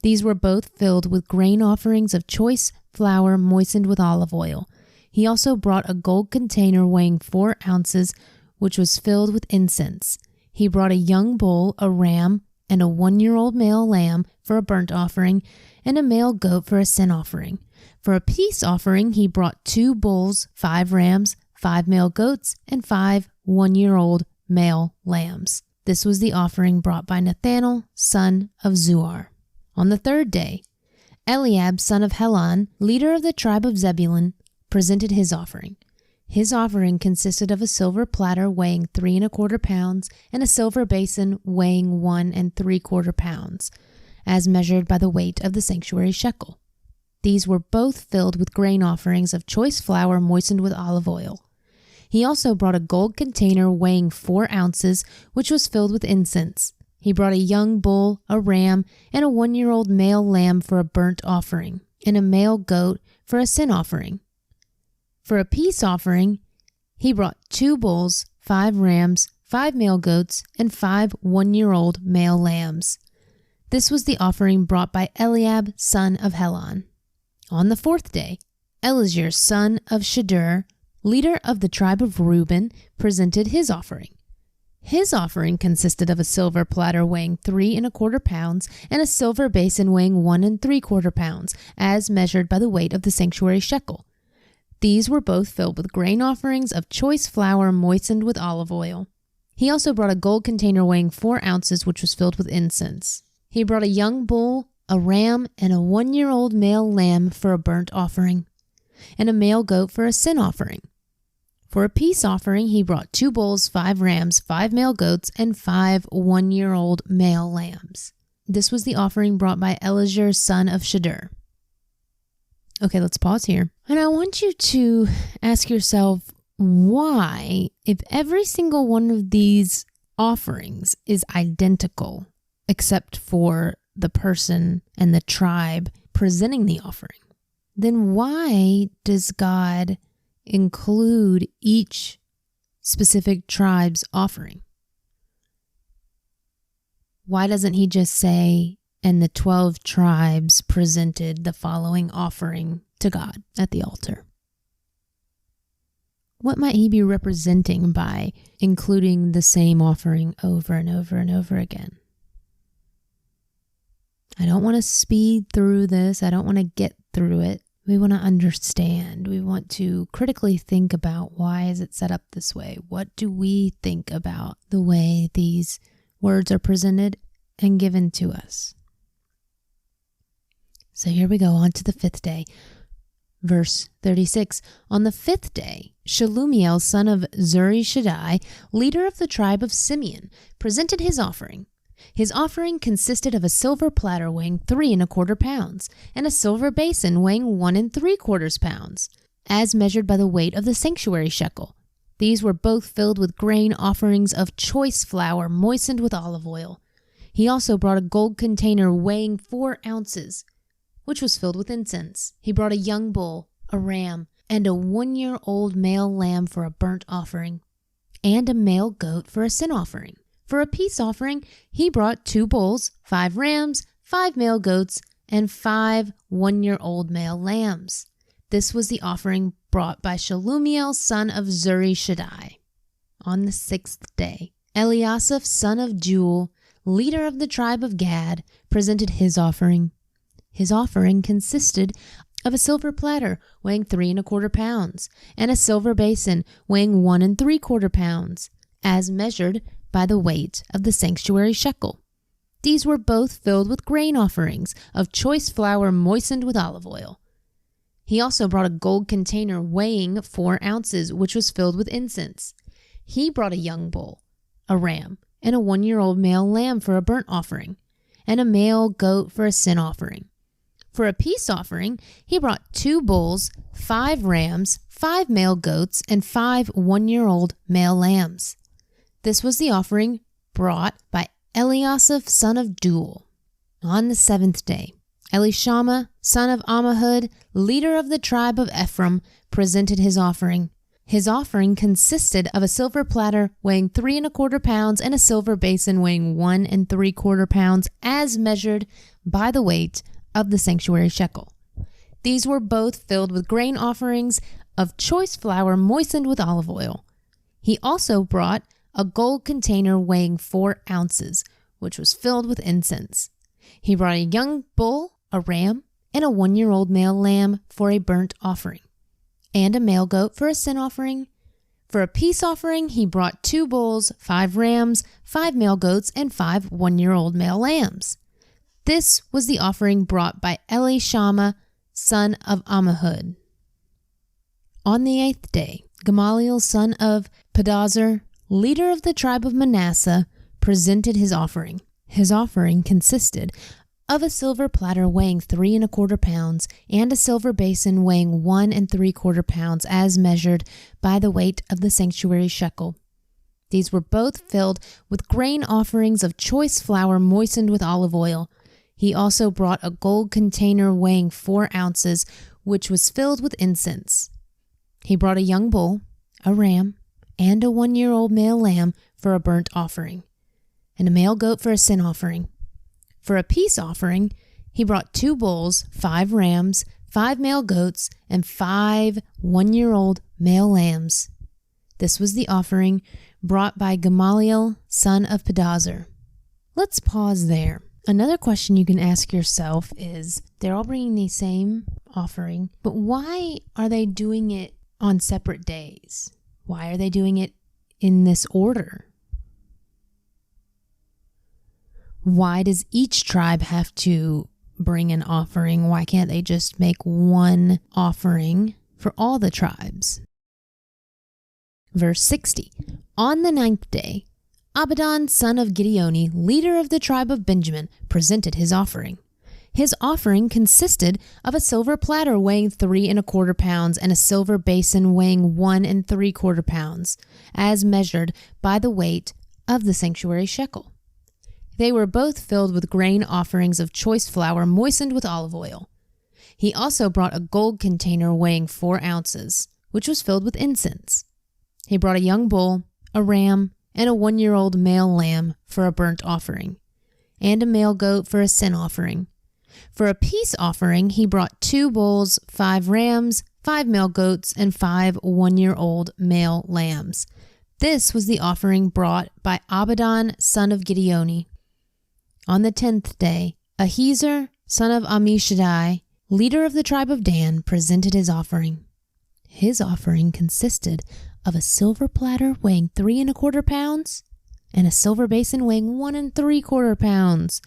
Speaker 1: These were both filled with grain offerings of choice flour moistened with olive oil. He also brought a gold container weighing 4 ounces, which was filled with incense. He brought a young bull, a ram, and a 1-year-old male lamb for a burnt offering, and a male goat for a sin offering. For a peace offering, he brought 2 bulls, 5 rams, 5 male goats, and 5 1-year-old male lambs. This was the offering brought by Nathanael, son of Zuar. On the third day, Eliab, son of Helon, leader of the tribe of Zebulun, presented his offering. His offering consisted of a silver platter weighing 3¼ pounds and a silver basin weighing 1¾ pounds, as measured by the weight of the sanctuary shekel. These were both filled with grain offerings of choice flour moistened with olive oil. He also brought a gold container weighing 4 ounces, which was filled with incense. He brought a young bull, a ram, and a 1-year-old male lamb for a burnt offering, and a male goat for a sin offering. For a peace offering, he brought 2 bulls, 5 rams, 5 male goats, and 5 1-year-old male lambs. This was the offering brought by Eliab, son of Helon. On the fourth day, Elizur, son of Shedeur, leader of the tribe of Reuben, presented his offering. His offering consisted of a silver platter weighing 3¼ pounds and a silver basin weighing 1¾ pounds, as measured by the weight of the sanctuary shekel. These were both filled with grain offerings of choice flour moistened with olive oil. He also brought a gold container weighing 4 ounces, which was filled with incense. He brought a young bull, a ram, and a 1-year-old male lamb for a burnt offering, and a male goat for a sin offering. For a peace offering, he brought 2 bulls, 5 rams, 5 male goats, and 5 1-year-old male lambs. This was the offering brought by Elizur, son of Shedeur. Okay, let's pause here. And I want you to ask yourself why, if every single one of these offerings is identical, except for the person and the tribe presenting the offering, then why does God include each specific tribe's offering? Why doesn't he just say, and the 12 tribes presented the following offering to God at the altar? What might he be representing by including the same offering over and over and over again? I don't want to speed through this. I don't want to get through it. We want to understand. We want to critically think about, why is it set up this way? What do we think about the way these words are presented and given to us? So here we go, on to the 5th day. Verse 36, on the 5th day, Shelumiel, son of Zurishaddai, leader of the tribe of Simeon, presented his offering. His offering consisted of a silver platter weighing 3¼ pounds and a silver basin weighing 1¾ pounds, as measured by the weight of the sanctuary shekel. These were both filled with grain offerings of choice flour moistened with olive oil. He also brought a gold container weighing 4 ounces, which was filled with incense. He brought a young bull, a ram, and a 1-year-old male lamb for a burnt offering, and a male goat for a sin offering. For a peace offering, he brought 2 bulls, 5 rams, 5 male goats, and 5 1-year-old male lambs. This was the offering brought by Shelumiel, son of Zurishaddai. On the 6th day, Eliasaph, son of Jewel, leader of the tribe of Gad, presented his offering. His offering consisted of a silver platter weighing 3¼ pounds and a silver basin weighing 1¾ pounds, as measured by the weight of the sanctuary shekel. These were both filled with grain offerings of choice flour moistened with olive oil. He also brought a gold container weighing 4 ounces, which was filled with incense. He brought a young bull, a ram, and a 1-year-old male lamb for a burnt offering, and a male goat for a sin offering. For a peace offering, he brought 2 bulls, 5 rams, 5 male goats, and 5 1-year-old male lambs. This was the offering brought by Eliasaph, son of Duel. On the 7th day, Elishama, son of Ammihud, leader of the tribe of Ephraim, presented his offering. His offering consisted of a silver platter weighing 3¼ pounds and a silver basin weighing 1¾ pounds, as measured by the weight of the sanctuary shekel. These were both filled with grain offerings of choice flour moistened with olive oil. He also brought a gold container weighing 4 ounces, which was filled with incense. He brought a young bull, a ram, and a 1-year-old male lamb for a burnt offering, and a male goat for a sin offering. For a peace offering, he brought 2 bulls, 5 rams, 5 male goats, and 5 one-year-old male lambs. This was the offering brought by Elishama, son of Ammihud. On the 8th day, Gamaliel, son of Pedazur, leader of the tribe of Manasseh, presented his offering. His offering consisted of a silver platter weighing 3 1/4 pounds and a silver basin weighing 1 3/4 pounds as measured by the weight of the sanctuary shekel. These were both filled with grain offerings of choice flour moistened with olive oil. He also brought a gold container weighing 4 ounces, which was filled with incense. He brought a young bull, a ram, and a 1-year-old male lamb for a burnt offering, and a male goat for a sin offering. For a peace offering, he brought 2 bulls, 5 rams, 5 male goats, and 5 one-year-old male lambs. This was the offering brought by Gamaliel, son of Pedazur. Let's pause there. Another question you can ask yourself is, they're all bringing the same offering, but why are they doing it on separate days? Why are they doing it in this order? Why does each tribe have to bring an offering? Why can't they just make one offering for all the tribes? Verse 60. On the 9th day, Abidan, son of Gideoni, leader of the tribe of Benjamin, presented his offering. His offering consisted of a silver platter weighing 3 1/4 pounds and a silver basin weighing 1 3/4 pounds, as measured by the weight of the sanctuary shekel. They were both filled with grain offerings of choice flour moistened with olive oil. He also brought a gold container weighing 4 ounces, which was filled with incense. He brought a young bull, a ram, and a 1-year-old male lamb for a burnt offering, and a male goat for a sin offering. For a peace offering, he brought 2 bulls, 5 rams, 5 male goats, and 5 one-year-old male lambs. This was the offering brought by Abidan, son of Gideoni. On the 10th day, Ahiezer, son of Ammishaddai, leader of the tribe of Dan, presented his offering. His offering consisted of a silver platter weighing 3 1/4 pounds and a silver basin weighing 1 3/4 pounds,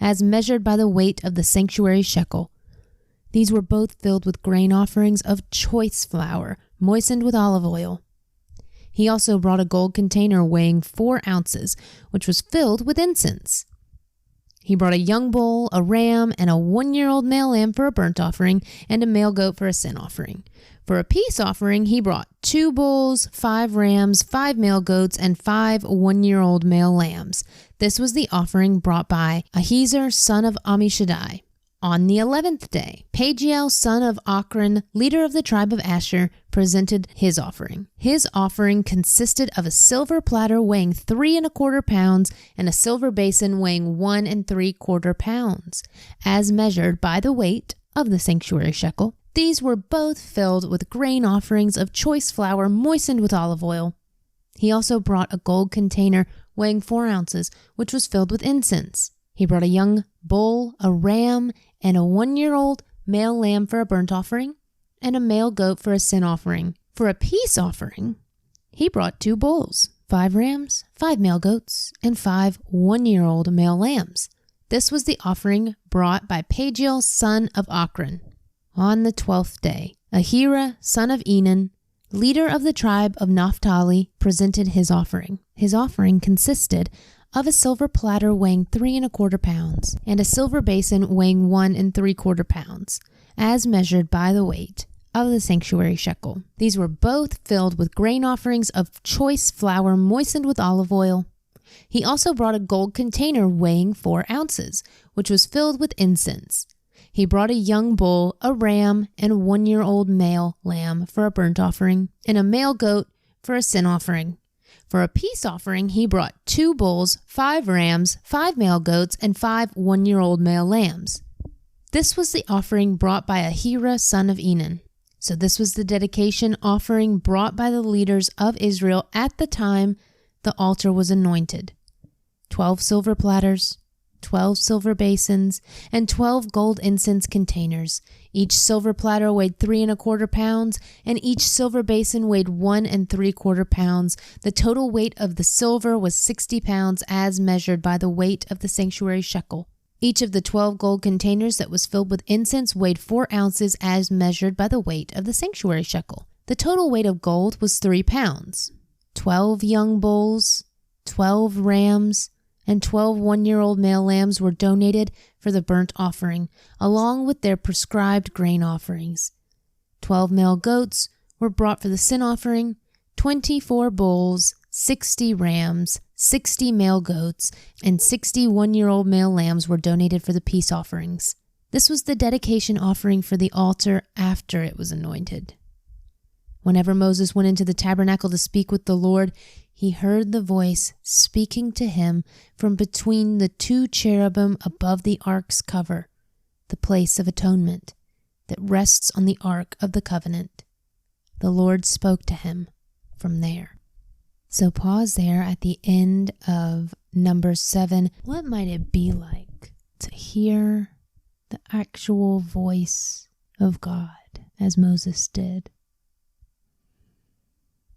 Speaker 1: as measured by the weight of the sanctuary shekel. These were both filled with grain offerings of choice flour, moistened with olive oil. He also brought a gold container weighing 4 ounces, which was filled with incense. He brought a young bull, a ram, and a 1-year-old male lamb for a burnt offering, and a male goat for a sin offering. For a peace offering, he brought 2 bulls, 5 rams, 5 male goats, and 5 one-year-old male lambs. This was the offering brought by Ahiezer, son of Ammishaddai. On the 11th day, Pagiel, son of Ochran, leader of the tribe of Asher, presented his offering. His offering consisted of a silver platter weighing 3 1/4 pounds and a silver basin weighing 1 3/4 pounds, as measured by the weight of the sanctuary shekel. These were both filled with grain offerings of choice flour moistened with olive oil. He also brought a gold container weighing 4 ounces, which was filled with incense. He brought a young bull, a ram, and a 1-year-old male lamb for a burnt offering, and a male goat for a sin offering. For a peace offering, he brought 2 bulls, 5 rams, 5 male goats, and 5 one-year-old male lambs. This was the offering brought by Pagiel, son of Ochran. On the 12th day, Ahira, son of Enan, leader of the tribe of Naphtali, presented his offering. His offering consisted of a silver platter weighing 3 1/4 pounds and a silver basin weighing 1 3/4 pounds, as measured by the weight of the sanctuary shekel. These were both filled with grain offerings of choice flour moistened with olive oil. He also brought a gold container weighing 4 ounces, which was filled with incense. He brought a young bull, a ram, and a 1-year-old male lamb for a burnt offering, and a male goat for a sin offering. For a peace offering, he brought 2 bulls, 5 rams, 5 male goats, and 5 one-year-old male lambs. This was the offering brought by Ahira, son of Enan. So this was the dedication offering brought by the leaders of Israel at the time the altar was anointed. 12 silver platters, 12 silver basins, and 12 gold incense containers. Each silver platter weighed 3¼ pounds, and each silver basin weighed 1¾ pounds. The total weight of the silver was 60 pounds as measured by the weight of the sanctuary shekel. Each of the 12 gold containers that was filled with incense weighed 4 ounces as measured by the weight of the sanctuary shekel. The total weight of gold was 3 pounds. 12 young bulls, 12 rams, and 12 one-year-old male lambs were donated for the burnt offering, along with their prescribed grain offerings. 12 male goats were brought for the sin offering, 24 bulls, 60 rams, 60 male goats, and 60 one-year-old male lambs were donated for the peace offerings. This was the dedication offering for the altar after it was anointed. Whenever Moses went into the tabernacle to speak with the Lord, he heard the voice speaking to him from between the 2 cherubim above the ark's cover, the place of atonement that rests on the ark of the covenant. The Lord spoke to him from there. So pause there at the end of Numbers 7. What might it be like to hear the actual voice of God as Moses did?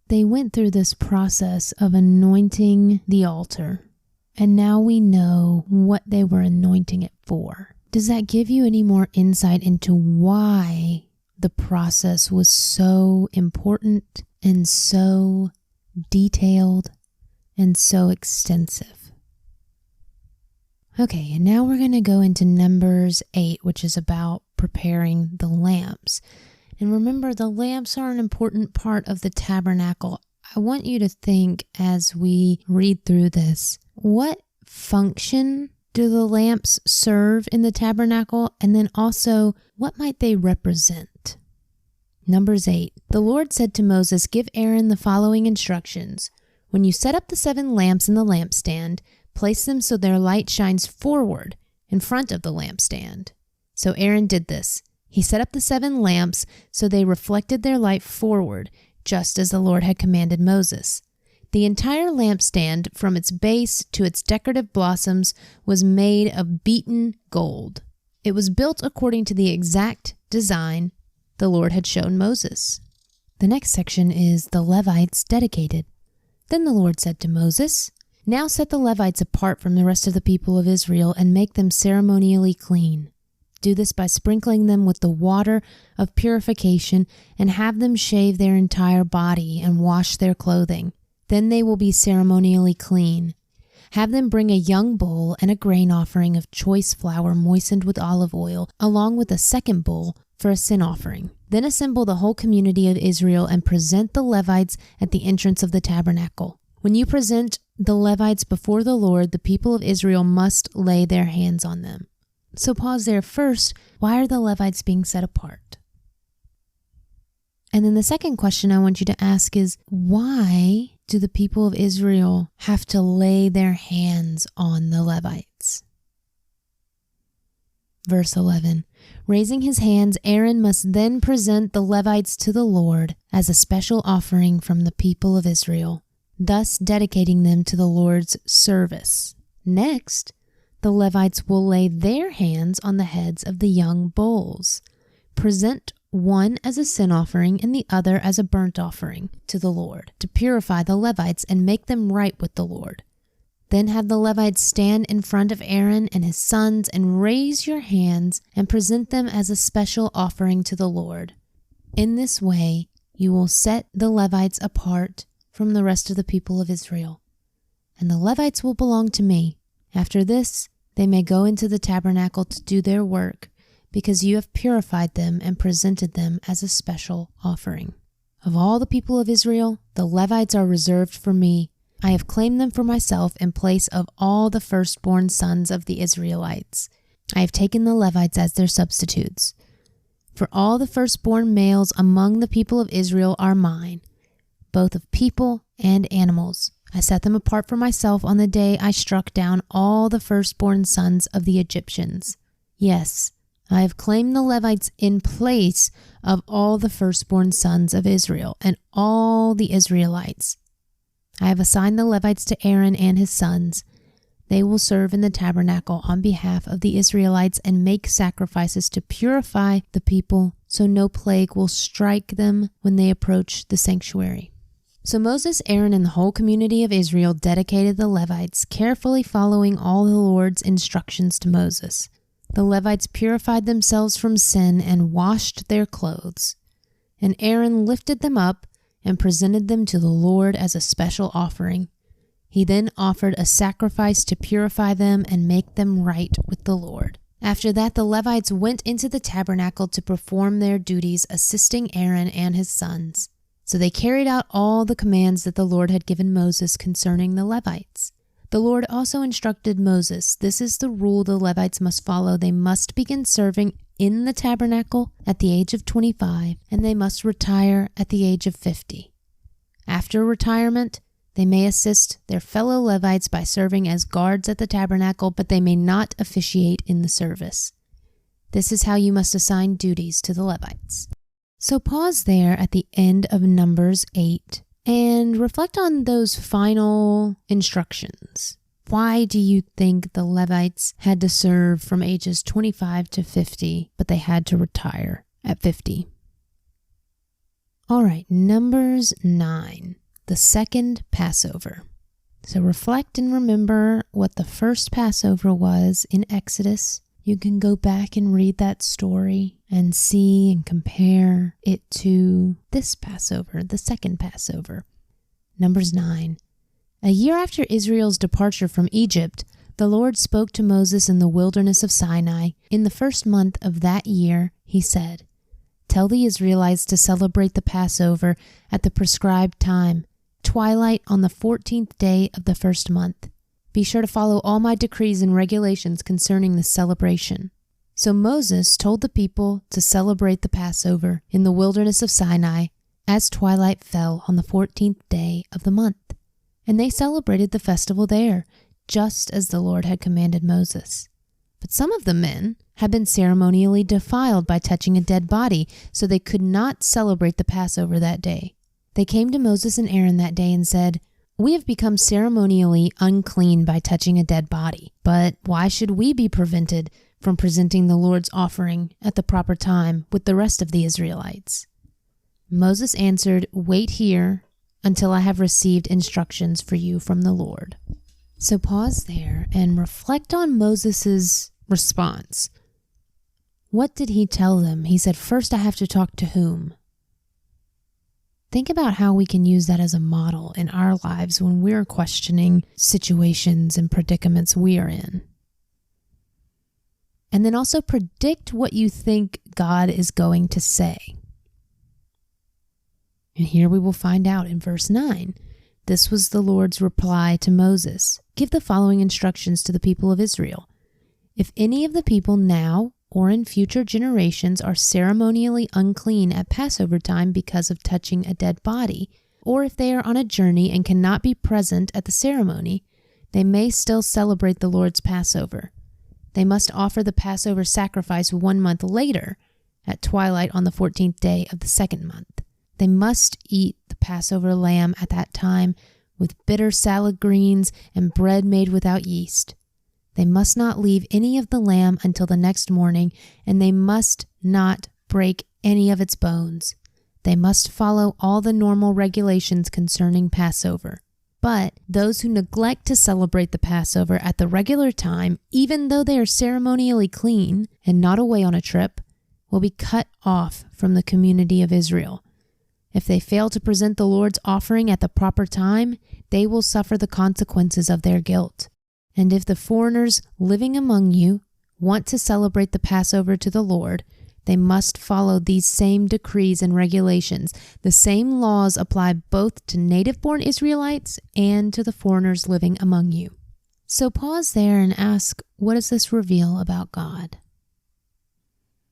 Speaker 1: They went through this process of anointing the altar, and now we know what they were anointing it for. Does that give you any more insight into why the process was so important and so detailed and so extensive? Okay, and now we're going to go into Numbers 8, which is about preparing the lamps. And remember, the lamps are an important part of the tabernacle. I want you to think as we read through this, what function do the lamps serve in the tabernacle? And then also, what might they represent? Numbers 8. The Lord said to Moses, "Give Aaron the following instructions. When you set up the 7 lamps in the lampstand, place them so their light shines forward in front of the lampstand." So Aaron did this. He set up the 7 lamps so they reflected their light forward, just as the Lord had commanded Moses. The entire lampstand, from its base to its decorative blossoms, was made of beaten gold. It was built according to the exact design the Lord had shown Moses. The next section is the Levites dedicated. Then the Lord said to Moses, "Now set the Levites apart from the rest of the people of Israel and make them ceremonially clean. Do this by sprinkling them with the water of purification and have them shave their entire body and wash their clothing. Then they will be ceremonially clean. Have them bring a young bull and a grain offering of choice flour moistened with olive oil, along with a second bull for a sin offering. Then assemble the whole community of Israel and present the Levites at the entrance of the tabernacle. When you present the Levites before the Lord, the people of Israel must lay their hands on them." So pause there. First, why are the Levites being set apart? And then the second question I want you to ask is, why do the people of Israel have to lay their hands on the Levites? Verse 11, raising his hands, Aaron must then present the Levites to the Lord as a special offering from the people of Israel, thus dedicating them to the Lord's service. Next, the Levites will lay their hands on the heads of the young bulls. Present one as a sin offering and the other as a burnt offering to the Lord, to purify the Levites and make them right with the Lord. Then have the Levites stand in front of Aaron and his sons and raise your hands and present them as a special offering to the Lord. In this way, you will set the Levites apart from the rest of the people of Israel. And the Levites will belong to me. After this, they may go into the tabernacle to do their work, because you have purified them and presented them as a special offering. Of all the people of Israel, the Levites are reserved for me. I have claimed them for myself in place of all the firstborn sons of the Israelites. I have taken the Levites as their substitutes. For all the firstborn males among the people of Israel are mine, both of people and animals. I set them apart for myself on the day I struck down all the firstborn sons of the Egyptians. Yes, I have claimed the Levites in place of all the firstborn sons of Israel and all the Israelites. I have assigned the Levites to Aaron and his sons. They will serve in the tabernacle on behalf of the Israelites and make sacrifices to purify the people, so no plague will strike them when they approach the sanctuary. So Moses, Aaron, and the whole community of Israel dedicated the Levites, carefully following all the Lord's instructions to Moses. The Levites purified themselves from sin and washed their clothes. And Aaron lifted them up and presented them to the Lord as a special offering. He then offered a sacrifice to purify them and make them right with the Lord. After that, the Levites went into the tabernacle to perform their duties, assisting Aaron and his sons. So they carried out all the commands that the Lord had given Moses concerning the Levites. The Lord also instructed Moses, "This is the rule the Levites must follow. They must begin serving in the tabernacle at the age of 25, and they must retire at the age of 50. After retirement, they may assist their fellow Levites by serving as guards at the tabernacle, but they may not officiate in the service. This is how you must assign duties to the Levites." So pause there at the end of Numbers 8 and reflect on those final instructions. Why do you think the Levites had to serve from ages 25 to 50, but they had to retire at 50? All right, Numbers 9, the second Passover. So reflect and remember what the first Passover was in Exodus. You can go back and read that story and see and compare it to this Passover, the second Passover. Numbers 9. A year after Israel's departure from Egypt, the Lord spoke to Moses in the wilderness of Sinai. In the first month of that year, he said, "Tell the Israelites to celebrate the Passover at the prescribed time, twilight on the 14th day of the first month. Be sure to follow all my decrees and regulations concerning this celebration." So Moses told the people to celebrate the Passover in the wilderness of Sinai as twilight fell on the 14th day of the month. And they celebrated the festival there, just as the Lord had commanded Moses. But some of the men had been ceremonially defiled by touching a dead body, so they could not celebrate the Passover that day. They came to Moses and Aaron that day and said, "We have become ceremonially unclean by touching a dead body, but why should we be prevented from presenting the Lord's offering at the proper time with the rest of the Israelites?" Moses answered, "Wait here until I have received instructions for you from the Lord." So pause there and reflect on Moses' response. What did he tell them? He said, "First I have to talk to whom?" Think about how we can use that as a model in our lives when we're questioning situations and predicaments we are in. And then also predict what you think God is going to say. And here we will find out in verse 9. This was the Lord's reply to Moses. "Give the following instructions to the people of Israel. If any of the people now or in future generations are ceremonially unclean at Passover time because of touching a dead body, or if they are on a journey and cannot be present at the ceremony, they may still celebrate the Lord's Passover. They must offer the Passover sacrifice 1 month later, at twilight on the 14th day of the second month. They must eat the Passover lamb at that time with bitter salad greens and bread made without yeast. They must not leave any of the lamb until the next morning, and they must not break any of its bones. They must follow all the normal regulations concerning Passover. But those who neglect to celebrate the Passover at the regular time, even though they are ceremonially clean and not away on a trip, will be cut off from the community of Israel. If they fail to present the Lord's offering at the proper time, they will suffer the consequences of their guilt. And if the foreigners living among you want to celebrate the Passover to the Lord, they must follow these same decrees and regulations. The same laws apply both to native-born Israelites and to the foreigners living among you." So pause there and ask, what does this reveal about God?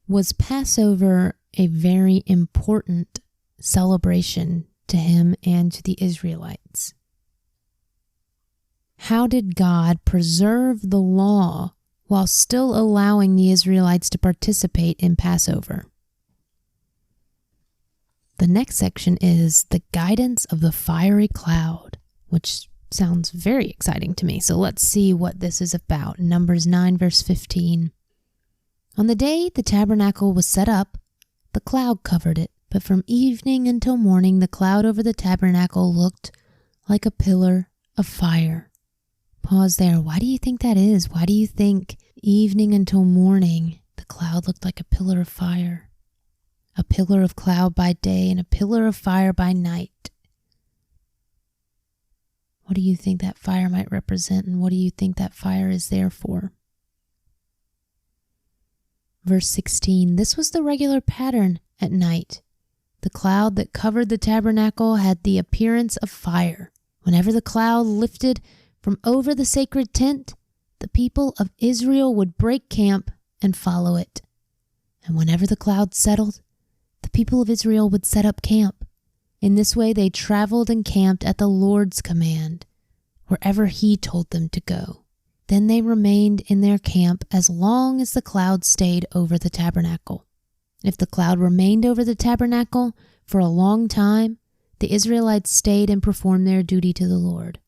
Speaker 1: Was Passover a very important celebration to him and to the Israelites? How did God preserve the law while still allowing the Israelites to participate in Passover? The next section is the guidance of the fiery cloud, which sounds very exciting to me. So let's see what this is about. Numbers 9, verse 15. On the day the tabernacle was set up, the cloud covered it. But from evening until morning, the cloud over the tabernacle looked like a pillar of fire. Pause there. Why do you think that is? Why do you think evening until morning, the cloud looked like a pillar of fire? A pillar of cloud by day and a pillar of fire by night. What do you think that fire might represent, and what do you think that fire is there for? Verse 16, this was the regular pattern at night. The cloud that covered the tabernacle had the appearance of fire. Whenever the cloud lifted from over the sacred tent, the people of Israel would break camp and follow it. And whenever the cloud settled, the people of Israel would set up camp. In this way they traveled and camped at the Lord's command, wherever He told them to go. Then they remained in their camp as long as the cloud stayed over the tabernacle. If the cloud remained over the tabernacle for a long time, the Israelites stayed and performed their duty to the Lord.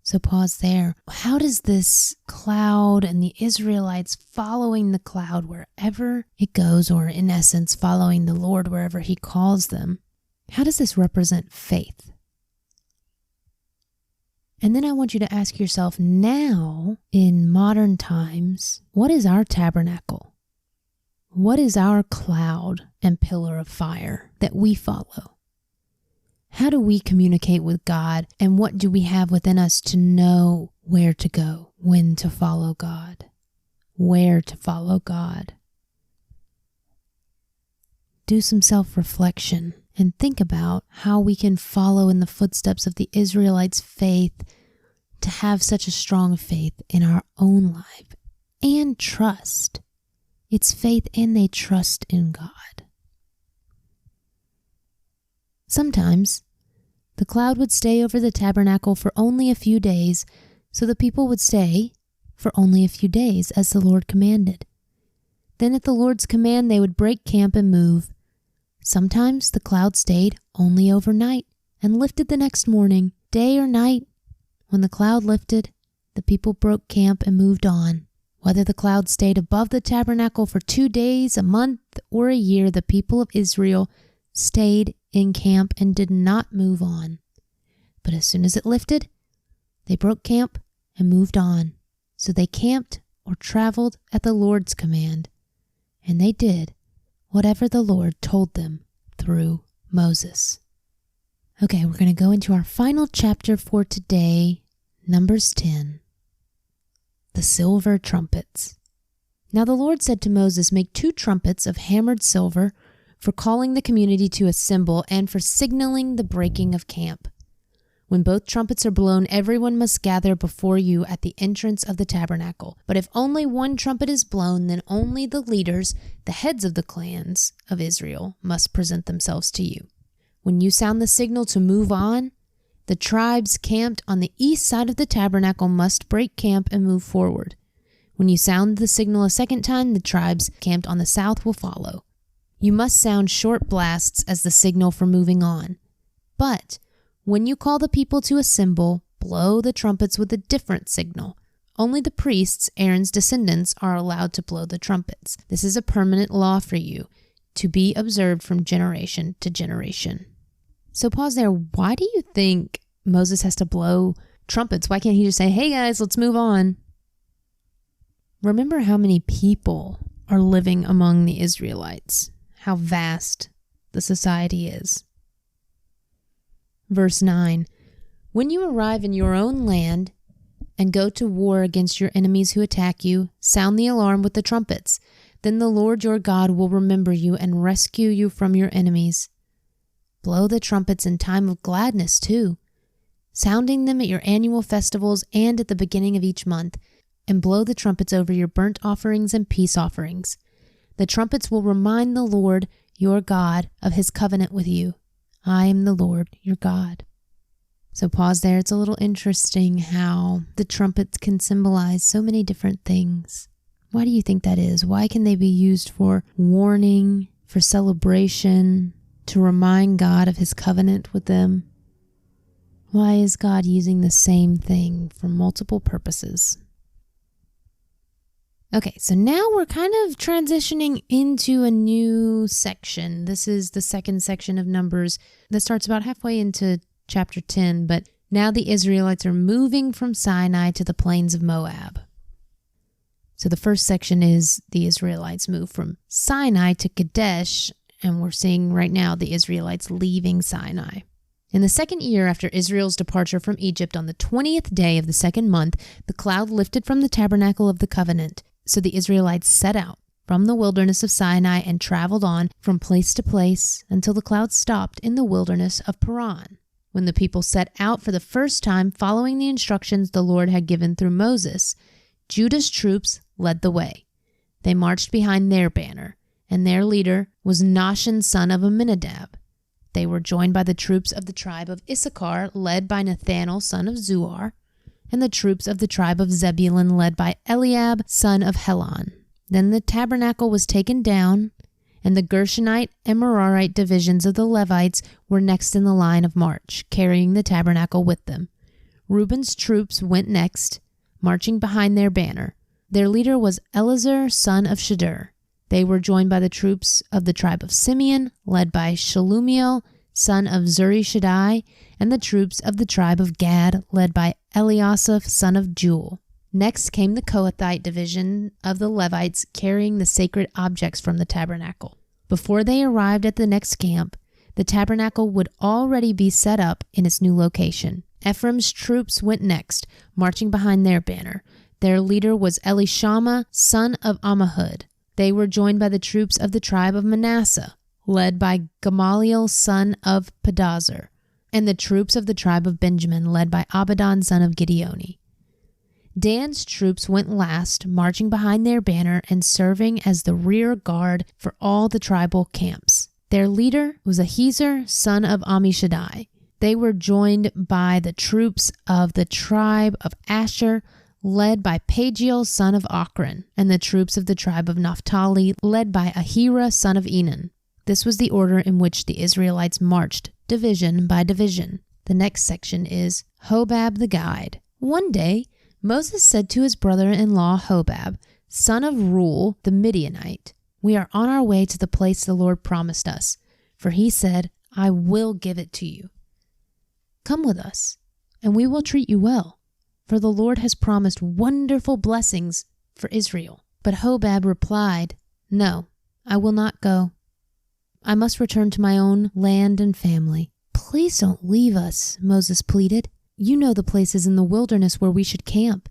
Speaker 1: So pause there. How does this cloud and the Israelites following the cloud wherever it goes, or in essence following the Lord wherever He calls them, how does this represent faith? And then I want you to ask yourself now, in modern times, what is our tabernacle? What is our cloud and pillar of fire that we follow? How do we communicate with God, and what do we have within us to know where to go, when to follow God, where to follow God? Do some self-reflection and think about how we can follow in the footsteps of the Israelites' faith to have such a strong faith in our own life and trust. It's faith and they trust in God. Sometimes the cloud would stay over the tabernacle for only a few days, so the people would stay for only a few days as the Lord commanded. Then at the Lord's command they would break camp and move. Sometimes the cloud stayed only overnight and lifted the next morning, day or night. When the cloud lifted, the people broke camp and moved on. Whether the cloud stayed above the tabernacle for 2 days, a month, or a year, the people of Israel stayed in camp and did not move on. But as soon as it lifted, they broke camp and moved on. So they camped or traveled at the Lord's command, and they did whatever the Lord told them through Moses. Okay, we're going to go into our final chapter for today, Numbers 10. The silver trumpets. Now the Lord said to Moses, make 2 trumpets of hammered silver for calling the community to assemble and for signaling the breaking of camp. When both trumpets are blown, everyone must gather before you at the entrance of the tabernacle. But if only one trumpet is blown, then only the leaders, the heads of the clans of Israel, must present themselves to you. When you sound the signal to move on, the tribes camped on the east side of the tabernacle must break camp and move forward. When you sound the signal a second time, the tribes camped on the south will follow. You must sound short blasts as the signal for moving on. But when you call the people to assemble, blow the trumpets with a different signal. Only the priests, Aaron's descendants, are allowed to blow the trumpets. This is a permanent law for you, to be observed from generation to generation. So pause there. Why do you think Moses has to blow trumpets? Why can't he just say, hey guys, let's move on? Remember how many people are living among the Israelites, how vast the society is. Verse 9, when you arrive in your own land and go to war against your enemies who attack you, sound the alarm with the trumpets. Then the Lord your God will remember you and rescue you from your enemies. Blow the trumpets in time of gladness too, sounding them at your annual festivals and at the beginning of each month, and blow the trumpets over your burnt offerings and peace offerings. The trumpets will remind the Lord your God of His covenant with you. I am the Lord your God. So pause there. It's a little interesting how the trumpets can symbolize so many different things. Why do you think that is? Why can they be used for warning, for celebration, to remind God of His covenant with them? Why is God using the same thing for multiple purposes? Okay, so now we're kind of transitioning into a new section. This is the second section of Numbers that starts about halfway into chapter 10, but now the Israelites are moving from Sinai to the plains of Moab. So the first section is the Israelites move from Sinai to Kadesh, and we're seeing right now the Israelites leaving Sinai. In the second year after Israel's departure from Egypt, on the 20th day of the second month, the cloud lifted from the tabernacle of the covenant. So the Israelites set out from the wilderness of Sinai and traveled on from place to place until the cloud stopped in the wilderness of Paran. When the people set out for the first time following the instructions the Lord had given through Moses, Judah's troops led the way. They marched behind their banner, and their leader was Nahshon son of Amminadab. They were joined by the troops of the tribe of Issachar, led by Nathanael son of Zuar, and the troops of the tribe of Zebulun, led by Eliab son of Helon. Then the tabernacle was taken down, and the Gershonite and Merarite divisions of the Levites were next in the line of march, carrying the tabernacle with them. Reuben's troops went next, marching behind their banner. Their leader was Eleazar son of Shadur. They were joined by the troops of the tribe of Simeon, led by Shalumiel son of Zurishaddai, and the troops of the tribe of Gad, led by Eliasaph son of Jewel. Next came the Kohathite division of the Levites, carrying the sacred objects from the tabernacle. Before they arrived at the next camp, the tabernacle would already be set up in its new location. Ephraim's troops went next, marching behind their banner. Their leader was Elishama son of Ammihud. They were joined by the troops of the tribe of Manasseh, led by Gamaliel son of Pedazur, and the troops of the tribe of Benjamin, led by Abidan son of Gideoni. Dan's troops went last, marching behind their banner and serving as the rear guard for all the tribal camps. Their leader was Ahiezer son of Ammishaddai. They were joined by the troops of the tribe of Asher, led by Pagiel son of Ochran, and the troops of the tribe of Naphtali, led by Ahira son of Enan. This was the order in which the Israelites marched, division by division. The next section is Hobab the guide. One day, Moses said to his brother-in-law Hobab, son of Reuel the Midianite, "We are on our way to the place the Lord promised us, for he said, 'I will give it to you.' Come with us, and we will treat you well, for the Lord has promised wonderful blessings for Israel." But Hobab replied, "No, I will not go. I must return to my own land and family." "Please don't leave us," Moses pleaded. "You know the places in the wilderness where we should camp.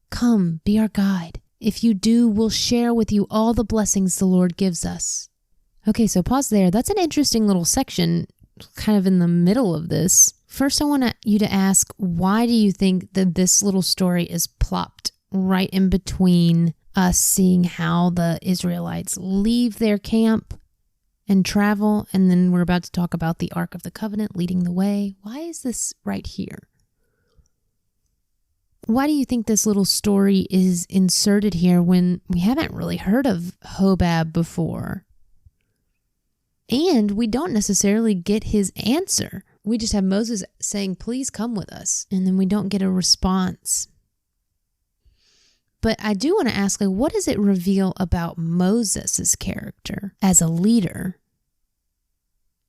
Speaker 1: Come, be our guide. If you do, we'll share with you all the blessings the Lord gives us." Okay, so pause there. That's an interesting little section, kind of in the middle of this. First, I want you to ask, why do you think that this little story is plopped right in between us seeing how the Israelites leave their camp and travel, and then we're about to talk about the Ark of the Covenant leading the way? Why is this right here? Why do you think this little story is inserted here when we haven't really heard of Hobab before? And we don't necessarily get his answer. We just have Moses saying, "Please come with us," and then we don't get a response. But I do want to ask, what does it reveal about Moses' character as a leader?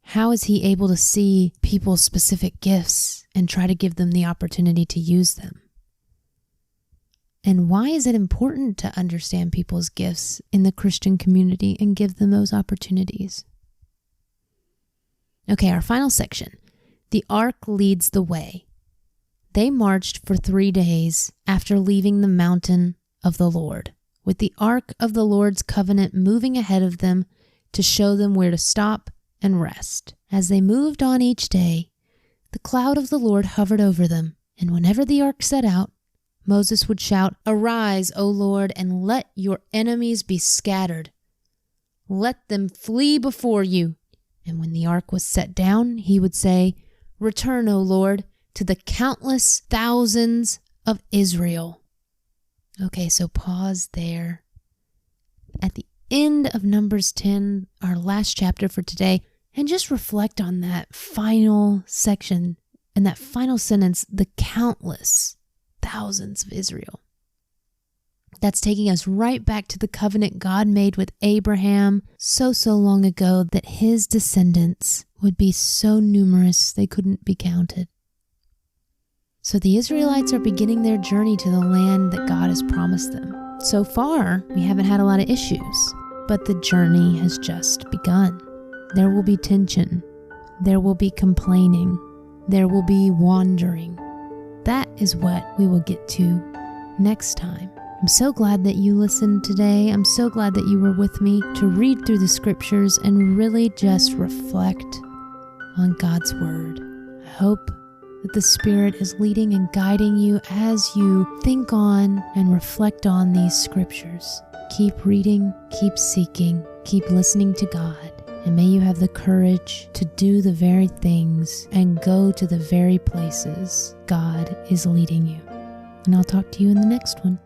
Speaker 1: How is he able to see people's specific gifts and try to give them the opportunity to use them? And why is it important to understand people's gifts in the Christian community and give them those opportunities? Okay, our final section. The ark leads the way. They marched for 3 days after leaving the mountain of the Lord, with the ark of the Lord's covenant moving ahead of them to show them where to stop and rest. As they moved on each day, the cloud of the Lord hovered over them, and whenever the ark set out, Moses would shout, "Arise, O Lord, and let your enemies be scattered. Let them flee before you." And when the ark was set down, he would say, "Return, O Lord, to the countless thousands of Israel." Okay, so pause there. At the end of Numbers 10, our last chapter for today, and just reflect on that final section And that final sentence, the countless thousands of Israel. That's taking us right back to the covenant God made with Abraham so long ago that his descendants would be so numerous they couldn't be counted. So the Israelites are beginning their journey to the land that God has promised them. So far, we haven't had a lot of issues, but the journey has just begun. There will be tension. There will be complaining. There will be wandering. That is what we will get to next time. I'm so glad that you listened today. I'm so glad that you were with me to read through the scriptures and really just reflect on God's word. I hope that the Spirit is leading and guiding you as you think on and reflect on these scriptures. Keep reading, keep seeking, keep listening to God, and may you have the courage to do the very things and go to the very places God is leading you. And I'll talk to you in the next one.